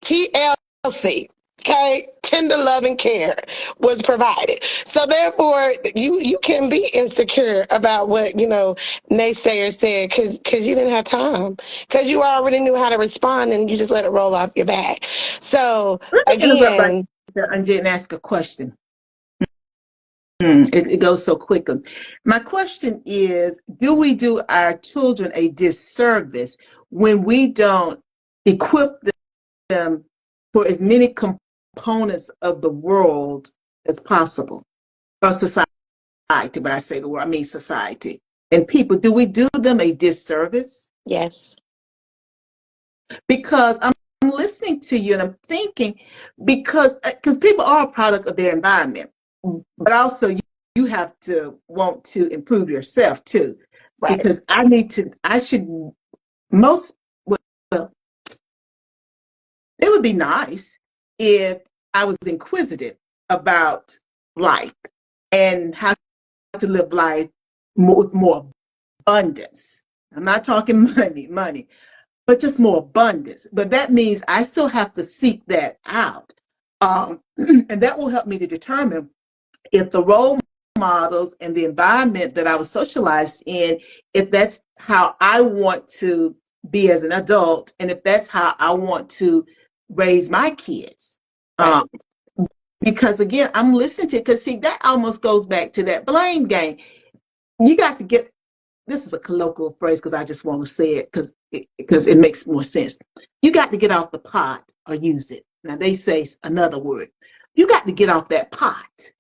TLC. Okay, tender love and care was provided. So therefore, you can be insecure about what naysayers said, because you didn't have time, because you already knew how to respond and you just let it roll off your back. So Let me interrupt right again, there and ask a question. It goes so quickly. My question is, do we do our children a disservice when we don't equip them for as many components of the world as possible? Or society, when I say the word, I mean society. And people, do we do them a disservice? yes, Because I'm listening to you and I'm thinking, because people are a product of their environment, but also you have to want to improve yourself too. right, Because I should, most, well, it would be nice if I was inquisitive about life and how to live life with more abundance. I'm not talking money, but just more abundance. But that means I still have to seek that out. And that will help me to determine if the role models and the environment that I was socialized in, if that's how I want to be as an adult, and if that's how I want to raise my kids. right, Because again, I'm listening to it, because see, that almost goes back to that blame game. You got to get, this is a colloquial phrase because I just want to say it because it makes more sense. You got to get off the pot or use it. Now they say another word. You got to get off that pot,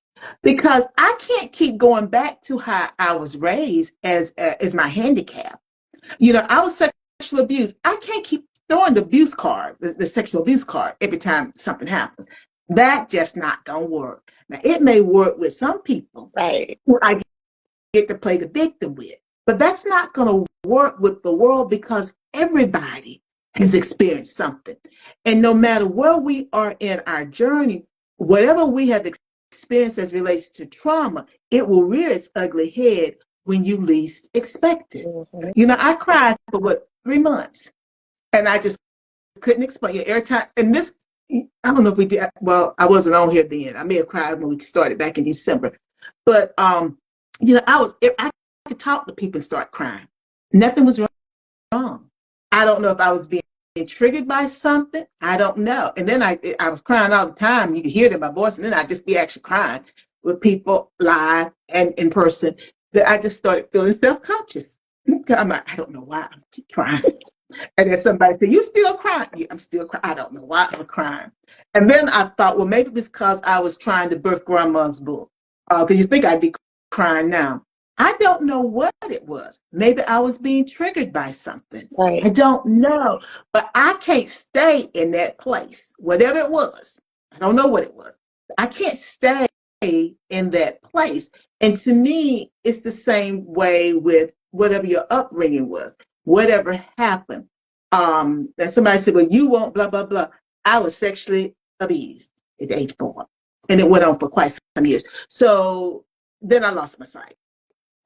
because I can't keep going back to how I was raised as my handicap. I was sexually abused. I can't keep throwing the abuse card, the sexual abuse card, every time something happens. That just not gonna work. Now it may work with some people, Right. who I get to play the victim with, but that's not gonna work with the world because everybody has experienced something, and no matter where we are in our journey, whatever we have experienced as relates to trauma, it will rear its ugly head when you least expect it. Mm-hmm. You know, I cried for what, 3 months, and I just couldn't explain it every time. And this, I don't know if we did. Well, I wasn't on here then. I may have cried when we started back in December, but you know, I could talk to people and start crying. Nothing was wrong. I don't know if I was being triggered by something. I don't know. And then I was crying all the time. You could hear it in my voice, and then I'd just be actually crying with people live and in person. That I just started feeling self-conscious. I'm like, I don't know why I keep crying. And then somebody said, "You still crying?" Yeah, I'm still crying. I don't know why I'm crying. And then I thought, well, maybe it's because I was trying to birth grandma's book. Because you think I'd be crying now. I don't know what it was. Maybe I was being triggered by something. I Right. don't know. But I can't stay in that place, whatever it was. I don't know what it was. I can't stay in that place. And to me, it's the same way with whatever your upbringing was, whatever happened. And somebody said, well, you won't, blah, blah, blah. I was sexually abused at age 4. And it went on for quite some years. So then I lost my sight.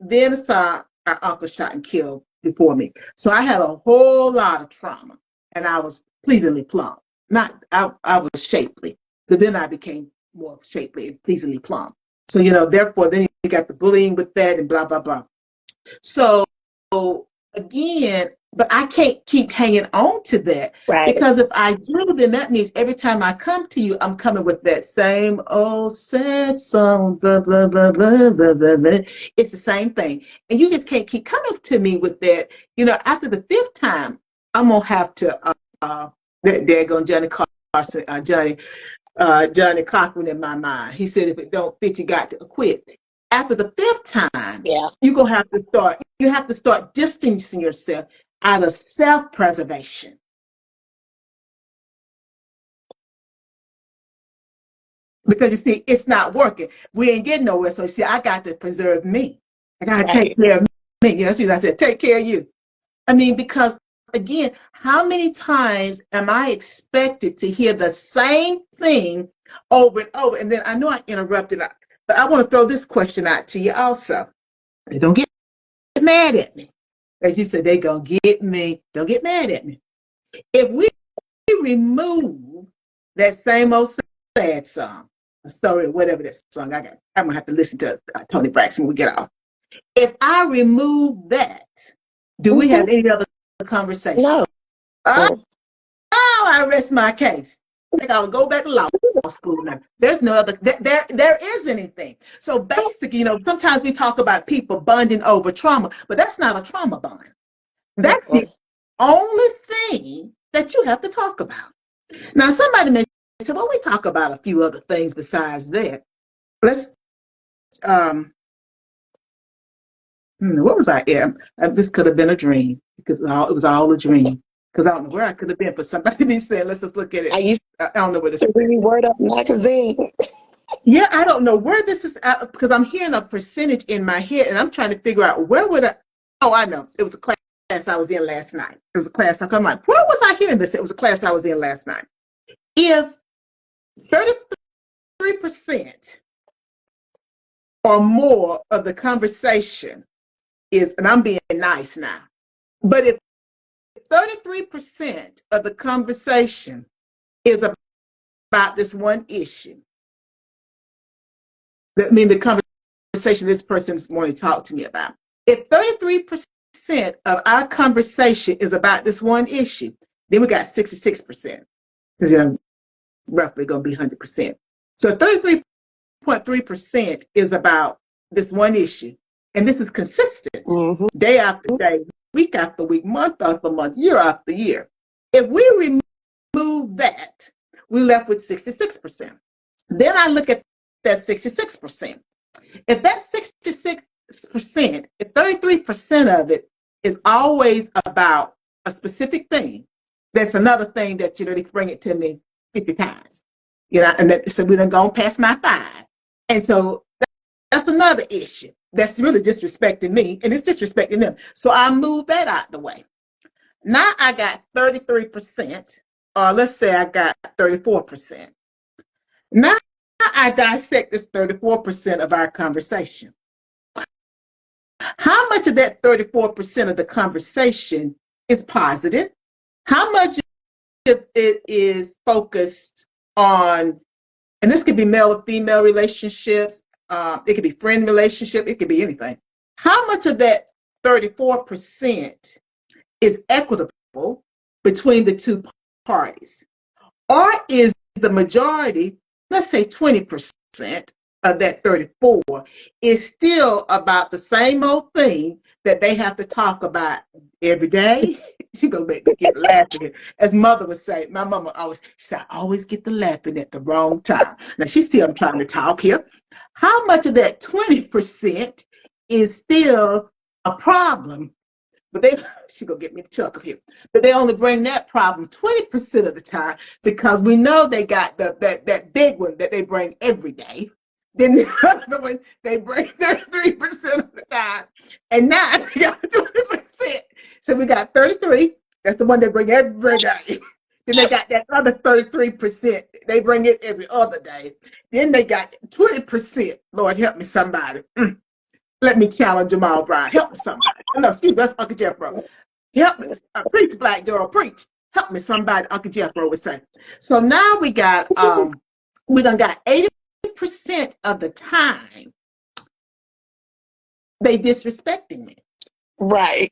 Then I saw our uncle shot and killed before me. So I had a whole lot of trauma, and I was pleasingly plump. Not, I was shapely, but then I became more shapely and pleasingly plump. So, you know, therefore, then you got the bullying with that and blah, blah, blah. So again, but I can't keep hanging on to that, Right. because if I do, then that means every time I come to you, I'm coming with that same old sad song, blah, blah, blah, blah, blah, blah, blah. It's the same thing. And you just can't keep coming to me with that. You know, after the 5th time, I'm going to have to, there goes Johnny Carson, Johnny Cochran in my mind. He said, if it don't fit, you got to quit. After the 5th time, Yeah. you're going to have to start, you have to start distancing yourself out of self-preservation. Because you see, it's not working. We ain't getting nowhere. So you see, I got to preserve me. I got to take Right. care of me. You know, that's what I said, take care of you. I mean, because again, how many times am I expected to hear the same thing over and over? And then I know I interrupted, but I want to throw this question out to you also. Don't get mad at me. As you said, they gonna get me. Don't get mad at me. If we remove that same old sad song, sorry, whatever that song I got, I'm gonna have to listen to Tony Braxton when we get off. If I remove that, do we Mm-hmm. have any other conversation? No. Oh, I rest my case. I think I would go back to law school now. There's no other, there is anything. So basically, you know, sometimes we talk about people bonding over trauma, but that's not a trauma bond. That's the only thing that you have to talk about. Now, somebody may say, well, we talk about a few other things besides that. Let's, what was I? Yeah, this could have been a dream. It was all a dream. Because I don't know where I could have been for somebody to be saying, let's just look at it. I used I don't know where this to read Word Up magazine. Yeah, I don't know where this is at, because I'm hearing a percentage in my head, and I'm trying to figure out where would I. Oh, I know. It was a class I was in last night. It was a class. I'm like, where was I hearing this? It was a class I was in last night. If 33% or more of the conversation is, and I'm being nice now, but if 33% of the conversation is about this one issue, that means the conversation this person's wanting to talk to me about. If 33% of our conversation is about this one issue, then we got 66%, because you're roughly going to be 100%. So 33.3% is about this one issue. And this is consistent, Mm-hmm. day after day, week after week, month after month, year after year. If we remove that, we're left with 66%. Then I look at that 66%. If that 66%, if 33% of it is always about a specific thing, That's another thing that, they bring it to me 50 times. And so we done gone past my 5. And so that's another issue that's really disrespecting me, and it's disrespecting them. So I moved that out the way. Now I got 33%, or let's say I got 34%. Now I dissect this 34% of our conversation. How much of that 34% of the conversation is positive? How much of it is focused on, and this could be male or female relationships, it could be friend relationship, it could be anything. How much of that 34% is equitable between the two parties? Or is the majority, let's say 20% of that 34, is still about the same old thing that they have to talk about every day? She gonna make me get laughing. As mother would say, my mama always, she said, I always get to laughing at the wrong time. Now she see I'm trying to talk here. How much of that 20% is still a problem? But she gonna get me to chuckle here. But they only bring that problem 20% of the time, because we know they got that big one that they bring every day. Then the other one they bring 33% of the time, and now they got 20%. So we got 33. That's the one they bring every day. Then they got that other 33%. They bring it every other day. Then they got 20%. Lord help me, somebody. Let me challenge Jamal Bryan. Help me, somebody. No, excuse me, that's Uncle Jeffro. Help me, preach, black girl, preach. Help me, somebody, Uncle Jeffro would say. So now we done got 80% of the time they disrespecting me. Right.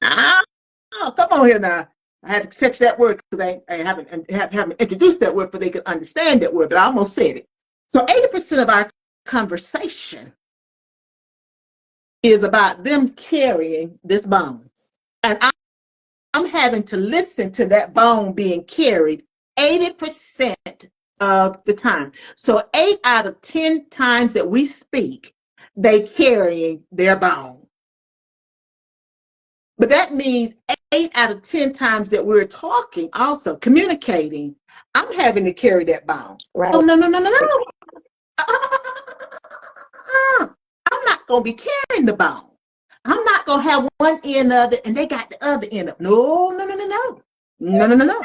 Come on here now. I had to catch that word because I haven't introduced that word, but they could understand that word, but I almost said it. So 80% of our conversation is about them carrying this bone. And I'm having to listen to that bone being carried 80% of the time. So 8 out of 10 times that we speak, they carrying their bone. But that means 8 out of 10 times that we're talking, also communicating, I'm having to carry that bone. Right. Oh, no. I'm not going to be carrying the bone. I'm not going to have one end of it and they got the other end of it. No.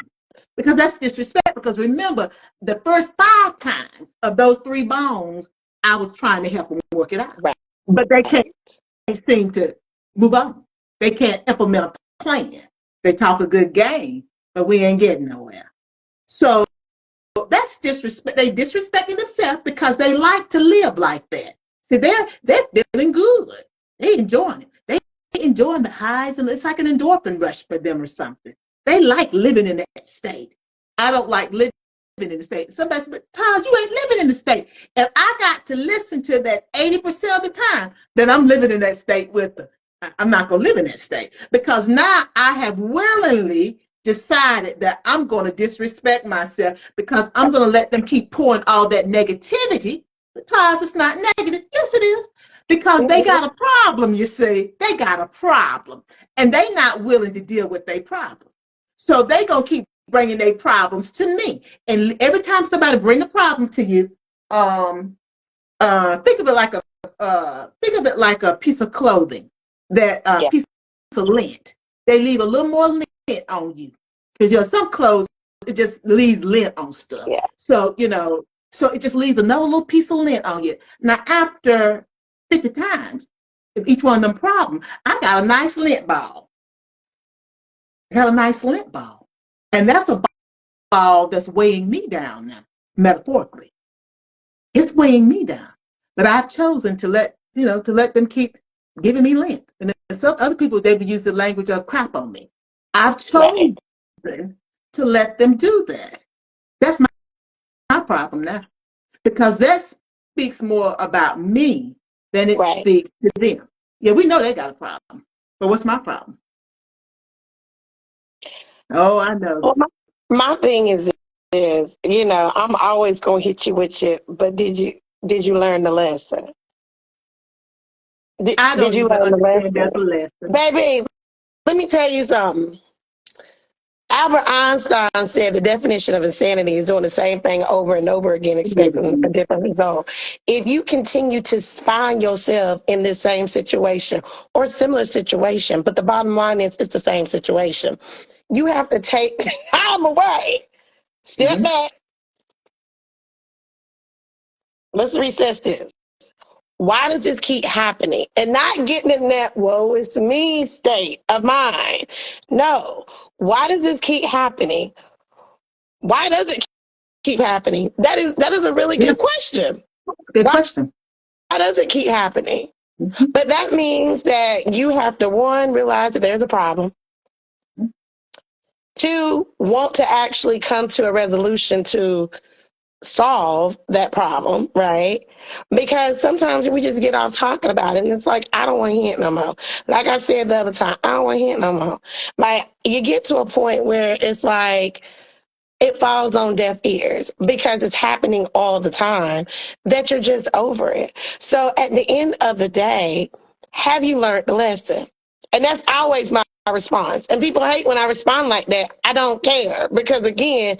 Because that's disrespect. Because remember, the first 5 times of those 3 bones, I was trying to help them work it out. Right. But they can't seem to move on. They can't implement a plan. They talk a good game, but we ain't getting nowhere. So that's disrespect. They disrespecting themselves because they like to live like that. See, they're feeling good. They enjoying it. They enjoying the highs, and it's like an endorphin rush for them or something. They like living in that state. I don't like living in the state. Somebody said, but Todd, you ain't living in the state. If I got to listen to that 80% of the time, then I'm living in that state with them. I'm not going to live in that state, because now I have willingly decided that I'm going to disrespect myself, because I'm going to let them keep pouring all that negativity. Because it's not negative. Yes, it is. Because they got a problem, you see. They got a problem. And they not willing to deal with their problem. So they going to keep bringing their problems to me. And every time somebody bring a problem to you, think of it like a piece of clothing, that piece of lint. They leave a little more lint on you, because some clothes, it just leaves lint on stuff. Yeah. So so it just leaves another little piece of lint on you. Now after 50 times of each one of them problems, I got a nice lint ball. And that's a ball that's weighing me down now, metaphorically. It's weighing me down. But I've chosen to let them keep giving me lint. And some other people, they would use the language of crap on me. I've chosen to let them do that. That's my problem now. Because that speaks more about me than it speaks to them. Yeah, we know they got a problem. But what's my problem? Oh, I know. Well, my thing is, I'm always going to hit you with it, but did you learn the lesson? I don't did you even learn the understand lesson? that lesson. Baby, let me tell you something. Albert Einstein said the definition of insanity is doing the same thing over and over again, expecting a different result. If you continue to find yourself in this same situation or similar situation, but the bottom line is it's the same situation, you have to take time away, step back. Let's recess this. Why does this keep happening? And not getting in that, whoa, it's me state of mind. No. Why does this keep happening? Why does it keep happening? That is a really Yeah, good question. good Why question. does it keep happening? Mm-hmm. But that means that you have to, one, realize that there's a problem. Two, want to actually come to a resolution to solve that problem, right? Because sometimes we just get off talking about it and it's like, I don't want to hear it no more. Like I said the other time, I don't want to hear it no more. Like you get to a point where it's like, it falls on deaf ears because it's happening all the time that you're just over it. So at the end of the day, have you learned the lesson? And that's always my response. And people hate when I respond like that. I don't care because again,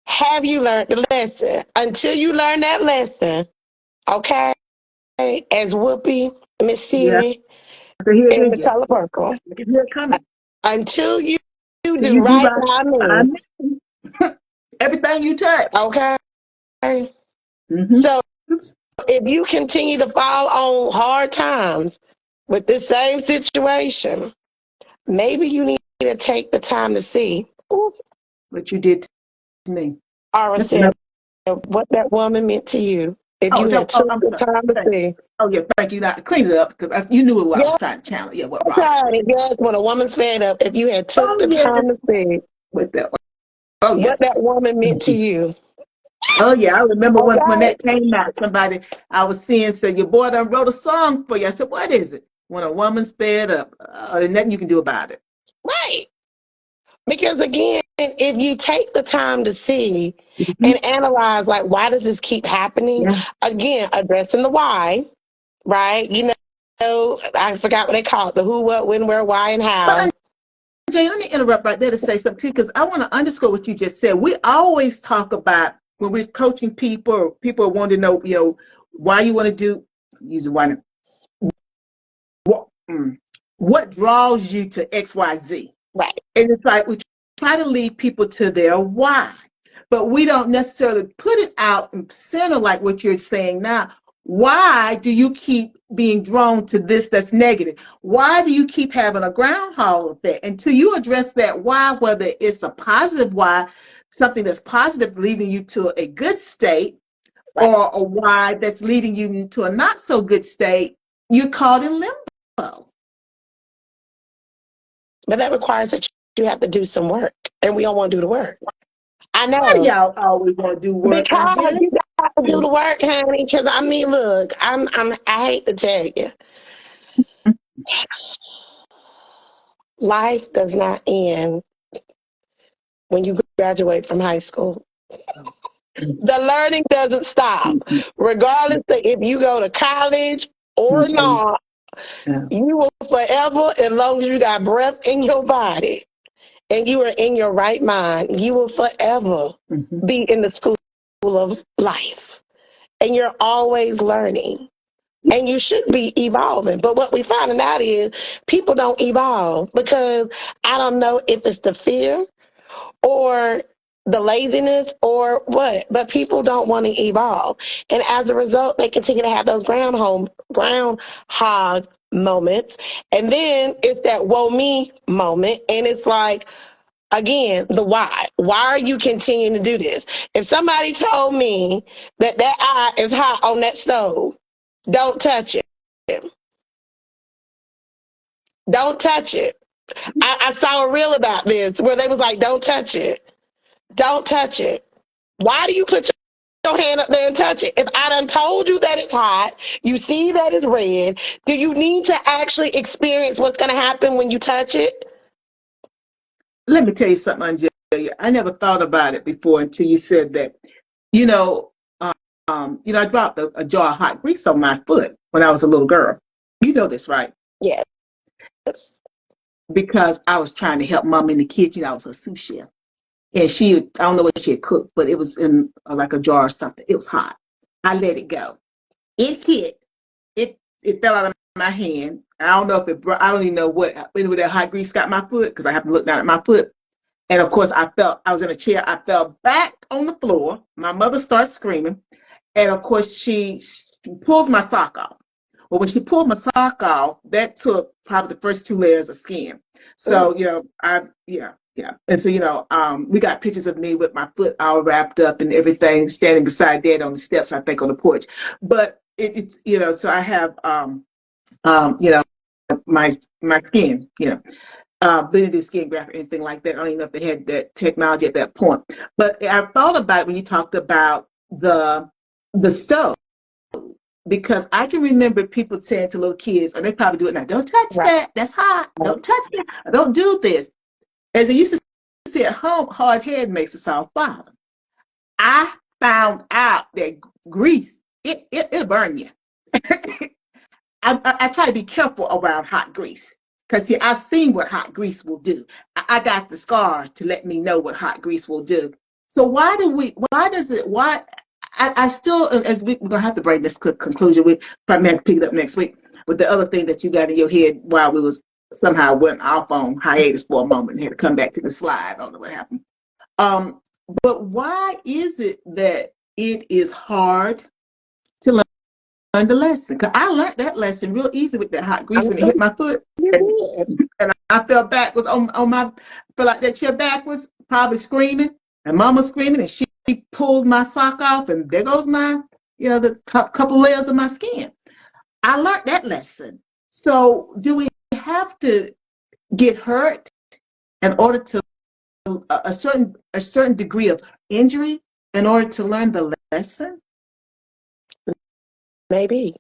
have you learned the lesson? Until you learn that lesson, okay, as Whoopi, Miss Yeah, Seeley, I can hear and it. the Color Purple, I can hear it coming. until you So do you do right right by by me, me. Everything you touch. okay? Mm-hmm. So Oops. if you continue to fall on hard times with this same situation, maybe you need to take the time to see, oops, What you did to me. Ara That's said, enough. what that woman meant to you. If Oh, you no, had oh, took I'm the sorry. time to Thank you. see, Oh, yeah, thank you. Now, clean it up because you knew what I was yes, trying to channel. Yeah, what Robert honey, said. yes, when a woman's fed up, if you had took Oh, the time yes. to see With that one. Oh, what yes. that woman meant to you, Oh, yeah. I remember when okay? that came out, somebody I was seeing said, your boy done wrote a song for you. I said, what is it? When a woman's fed up, there's nothing you can do about it. Right. Because again, if you take the time to see Mm-hmm. and analyze, like, why does this keep happening? Yeah. Again, addressing the why, right? I forgot what they call it, the who, what, when, where, why, and But how. Jay, let me interrupt right there to say something too, because I want to underscore what you just said. We always talk about when we're coaching people, or people want to know, why you want to do, use one, what, what draws you to X, Y, Z. Right. And it's like we try to lead people to their why, but we don't necessarily put it out in center like what you're saying now. Why do you keep being drawn to this that's negative? Why do you keep having a groundhog effect? Until you address that why, whether it's a positive why, something that's positive leading you to a good state, Right. or a why that's leading you to a not so good state, you're caught in limbo. But that requires that you have to do some work, and we don't want to do the work. I Why do know. y'all always want to do work, Because Angela? you got to do the work, honey. Because I mean, look, I hate to tell you, life does not end when you graduate from high school. The learning doesn't stop, regardless of if you go to college or not. You will forever, as long as you got breath in your body and you are in your right mind, you will forever be in the school of life. And you're always learning. And you should be evolving. But what we finding out is people don't evolve because I don't know if it's the fear or the laziness or what, but people don't want to evolve. And as a result, they continue to have those groundhog moments. And then it's that woe me moment. And it's like, again, the why. Why are you continuing to do this? If somebody told me that eye is hot on that stove, don't touch it. Don't touch it. I saw a reel about this where they was like, don't touch it. Don't touch it. Why do you put your hand up there and touch it? If I done told you that it's hot, you see that it's red, do you need to actually experience what's going to happen when you touch it? Let me tell you something, Angelia. I never thought about it before until you said that. You know, I dropped a jar of hot grease on my foot when I was a little girl. You know this, right? Yes. because I was trying to help mom in the kitchen. I was a sous chef. And I don't know what she had cooked, but it was in like a jar or something. It was hot. I let it go. It hit. It fell out of my hand. I don't know if it brought, I don't even know what, anyway, that hot grease got my foot because I have to look down at my foot. And of course, I was in a chair. I fell back on the floor. My mother starts screaming. And of course, she pulls my sock off. Well, when she pulled my sock off, that took probably the first 2 layers of skin. So, yeah. And so, we got pictures of me with my foot all wrapped up and everything, standing beside Dad on the steps, I think, on the porch. But it's, so I have, my skin, they didn't do skin graft or anything like that. I don't even know if they had that technology at that point. But I thought about it when you talked about the stove, because I can remember people saying to little kids, and they probably do it now, don't touch that, that's hot, don't touch that, don't do this. As they used to say at home, hard head makes a soft bottom. I found out that grease, it'll burn you. I try to be careful around hot grease because, see, I've seen what hot grease will do. I got the scar to let me know what hot grease will do. So I still, as we're going to have to bring this conclusion, we probably have to pick it up next week with the other thing that you got in your head while we was somehow went off on hiatus for a moment and had to come back to the slide. I don't know what happened. But why is it that it is hard to learn the lesson? Because I learned that lesson real easy with that hot grease when it hit my foot. And I fell backwards fell like that chair backwards, probably screaming, and mama screaming, and she pulls my sock off, and there goes the couple layers of my skin. I learned that lesson. So do we have to get hurt in order to a certain degree of injury in order to learn the lesson? Maybe.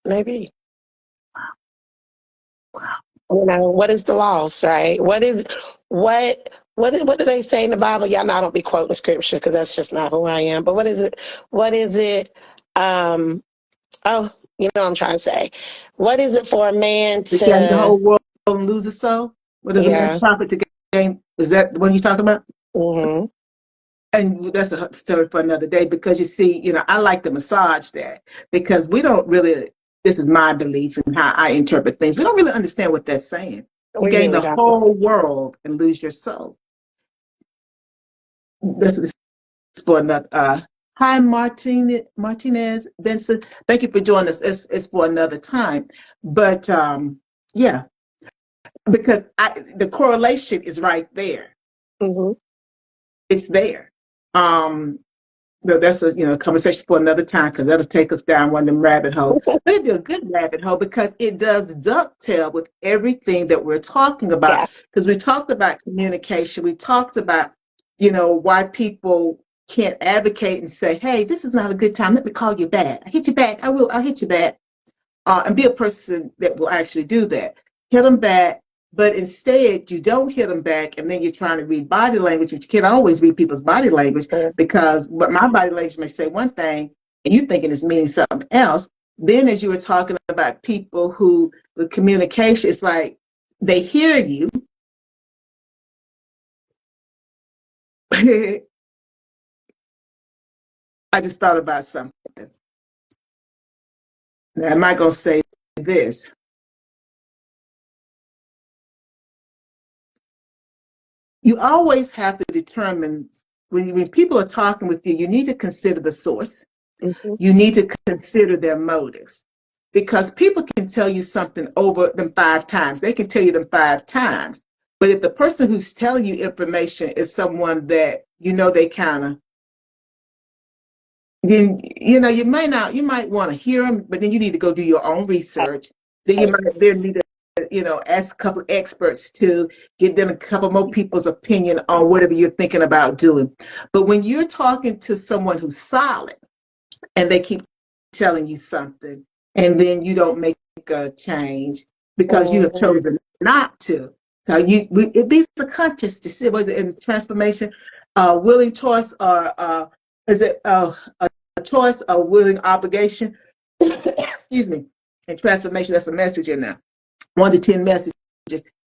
Maybe. What is the loss, right? What do they say in the Bible? Y'all know I don't be quoting scripture because that's just not who I am. But what is it? What is it? You know what I'm trying to say. What is it for a man To gain the to? whole world and lose his soul? What is a man's profit to gain? Is that the one you're talking about? Mm-hmm. And that's a story for another day, because you see, I like to massage that, because we don't really, this is my belief and how I interpret things, we don't really understand what that's saying. You gain the whole world and lose your soul. This is for another. Hi, Martinez Benson. Thank you for joining us. It's for another time. But yeah, because the correlation is right there. Mm-hmm. It's there. That's a conversation for another time, because that'll take us down one of them rabbit holes. But it'd be a good rabbit hole because it does dovetail with everything that we're talking about. Because we talked about communication. We talked about, why people can't advocate and say, hey, this is not a good time. Let me call you back. I hit you back. I'll hit you back. And be a person that will actually do that. Hit them back. But instead, you don't hit them back, and then you're trying to read body language, which you can't always read people's body language, because what my body language may say one thing, and you thinking it's meaning something else. Then, as you were talking about people who, with communication, it's like they hear you. I just thought about something. Now, am I going to say this? You always have to determine, when people are talking with you, you need to consider the source. Mm-hmm. You need to consider their motives, because people can tell you something over them 5 times. They can tell you them 5 times. But if the person who's telling you information is someone that, they kind of, then, you might want to hear them, but then you need to go do your own research. Then you might need to, ask a couple of experts to get them a couple more people's opinion on whatever you're thinking about doing. But when you're talking to someone who's solid and they keep telling you something, and then you don't make a change because you have chosen not to, it be a conscious decision. Was it in transformation, willing choice, or is it a choice, a willing obligation? Excuse me. In transformation, that's a message in there. 1 to 10 messages,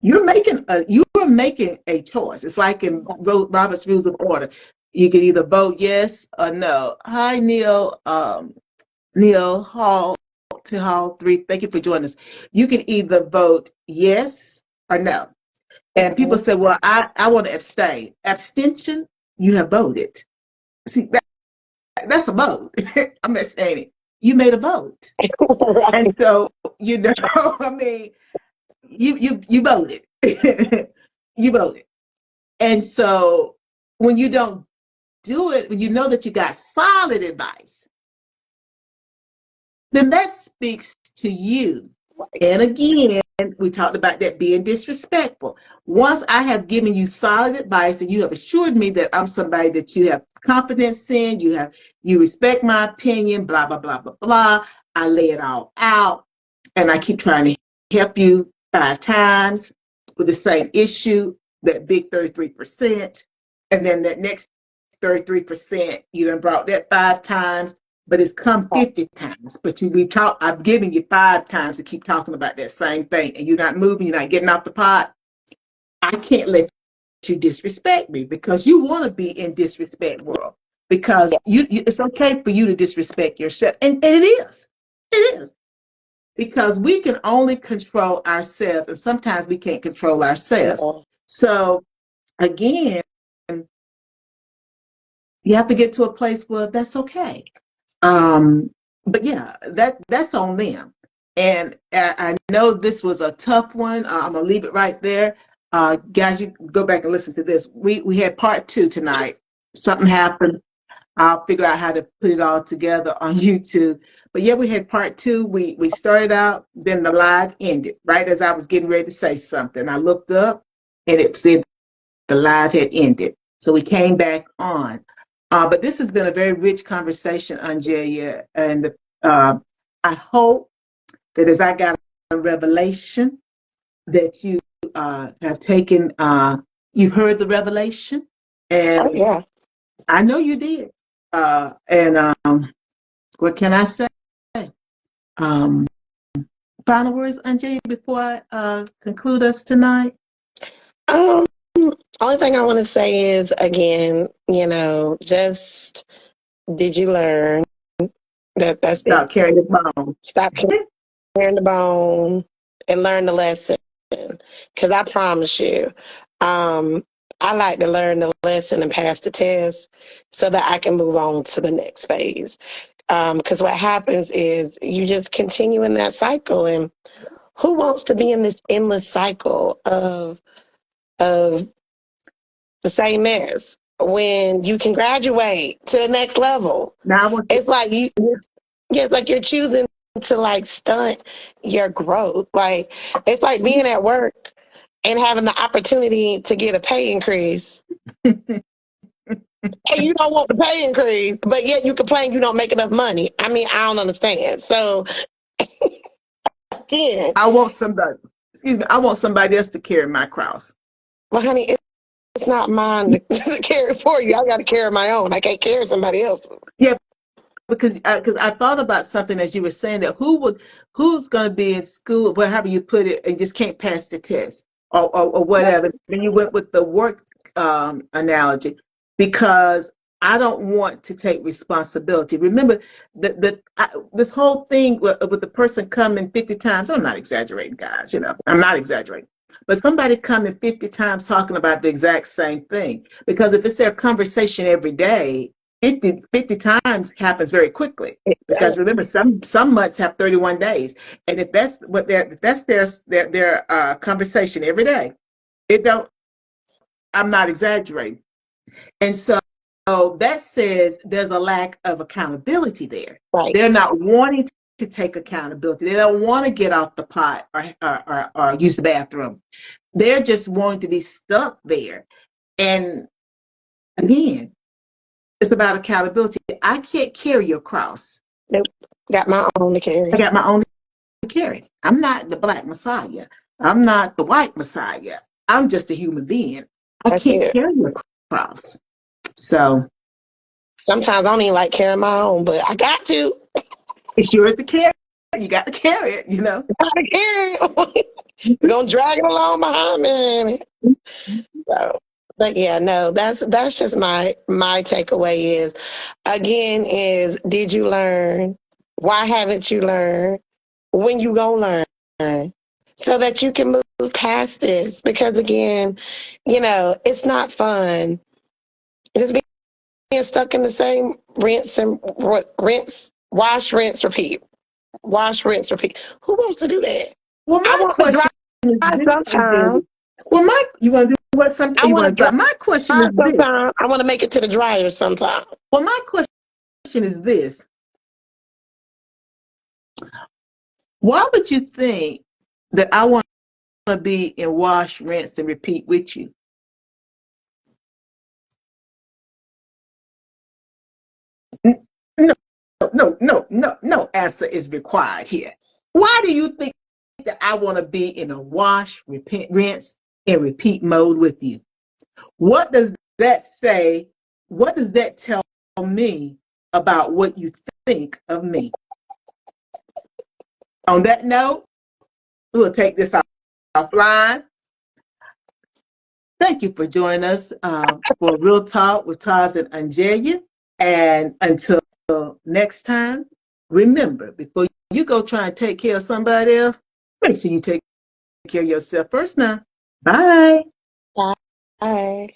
you are making a choice. It's like in Robert's Rules of Order. You can either vote yes or no. Hi, Neil. Neil Hall to Hall 3. Thank you for joining us. You can either vote yes or no. And people say, well, I want to abstain. Abstention, you have voted. See, that's a vote. I'm abstaining. You made a vote. Right. And so, I mean, you voted. You voted. And so when you don't do it, when you know that you got solid advice, then that speaks to you. And again, we talked about that being disrespectful. Once I have given you solid advice and you have assured me that I'm somebody that you have confidence in, you respect my opinion, blah, blah, blah, blah, blah. I lay it all out and I keep trying to help you 5 times with the same issue, that big 33%. And then that next 33%, you done brought that 5 times, but it's come 50 times. But I'm giving you 5 times to keep talking about that same thing, and you're not moving, you're not getting off the pot. I can't let you disrespect me, because you want to be in disrespect world, because it's okay for you to disrespect yourself, and it is, because we can only control ourselves, and sometimes we can't control ourselves. So again, you have to get to a place where that's okay. But yeah, that's on them. And I know this was a tough one. I'm gonna leave it right there. Guys, you go back and listen to this. We had part 2 tonight. Something happened. I'll figure out how to put it all together on YouTube. But yeah, we had part 2. We started out, then the live ended right as I was getting ready to say something. I looked up and it said the live had ended. So we came back on. But this has been a very rich conversation, OnJerya, and I hope that as I got a revelation, that you have taken, you heard the revelation, and yeah, I know you did. And what can I say? Um, Final words, OnJerya, before I conclude us tonight? Only thing I want to say is, again, just did you learn that's Stop it. carrying the bone. Stop carrying the bone and learn the lesson. Because I promise you, I like to learn the lesson and pass the test so that I can move on to the next phase. Because what happens is you just continue in that cycle, and who wants to be in this endless cycle of the same mess when you can graduate to the next level? Now I want you. It's like it's like you're choosing to like stunt your growth. Like it's like being at work and having the opportunity to get a pay increase. And you don't want the pay increase, but yet you complain you don't make enough money. I mean, I don't understand. So again, I want somebody. Excuse me. I want somebody else to carry my cross. well, honey, it's not mine to carry for you. I got to carry my own. I can't carry somebody else's. Yeah, because I thought about something as you were saying that who's going to be in school, whatever you put it, and just can't pass the test or whatever. Then you went with the work analogy, because I don't want to take responsibility. Remember this whole thing with the person coming 50 times. I'm not exaggerating, guys. I'm not exaggerating. But somebody coming 50 times talking about the exact same thing, because if it's their conversation every day, 50 times happens very quickly, because remember, some months have 31 days, and if that's their conversation every day, it don't. I'm not exaggerating, and so that says there's a lack of accountability there. Right. They're not wanting to take accountability. They don't want to get off the pot or use the bathroom. They're just wanting to be stuck there, and again, it's about accountability. I can't carry your cross. Nope. Got my own to carry. I got my own to carry. I'm not the Black Messiah. I'm not the white Messiah. I'm just a human being. I can't carry your cross. So sometimes I don't even like carrying my own, but I got to. it's yours to carry. You got to carry it, you know. Gotta carry it. We're gonna drag it along behind me. So, but yeah, no, that's just my takeaway is again is did you learn? Why haven't you learned? When you gonna learn? So that you can move past this. Because again, it's not fun. Just being stuck in the same wash, rinse, repeat. Wash, rinse, repeat. Who wants to do that? Well, I my want to question is dry this, sometimes. well, you want to do what something I you want want to to drop? My question dry is this. sometimes. I want to make it to the dryer sometimes. Well, my question is this. Why would you think that I want to be in wash, rinse, and repeat with you? No, no answer is required here. Why do you think that I want to be in a wash, rinse, and repeat mode with you? What does that say? What does that tell me about what you think of me? On that note, we'll take this offline. Thank you for joining us for Real Talk with TAS and OnJerya. And until next time, remember, before you go try and take care of somebody else, make sure you take care of yourself first now. Bye. Bye.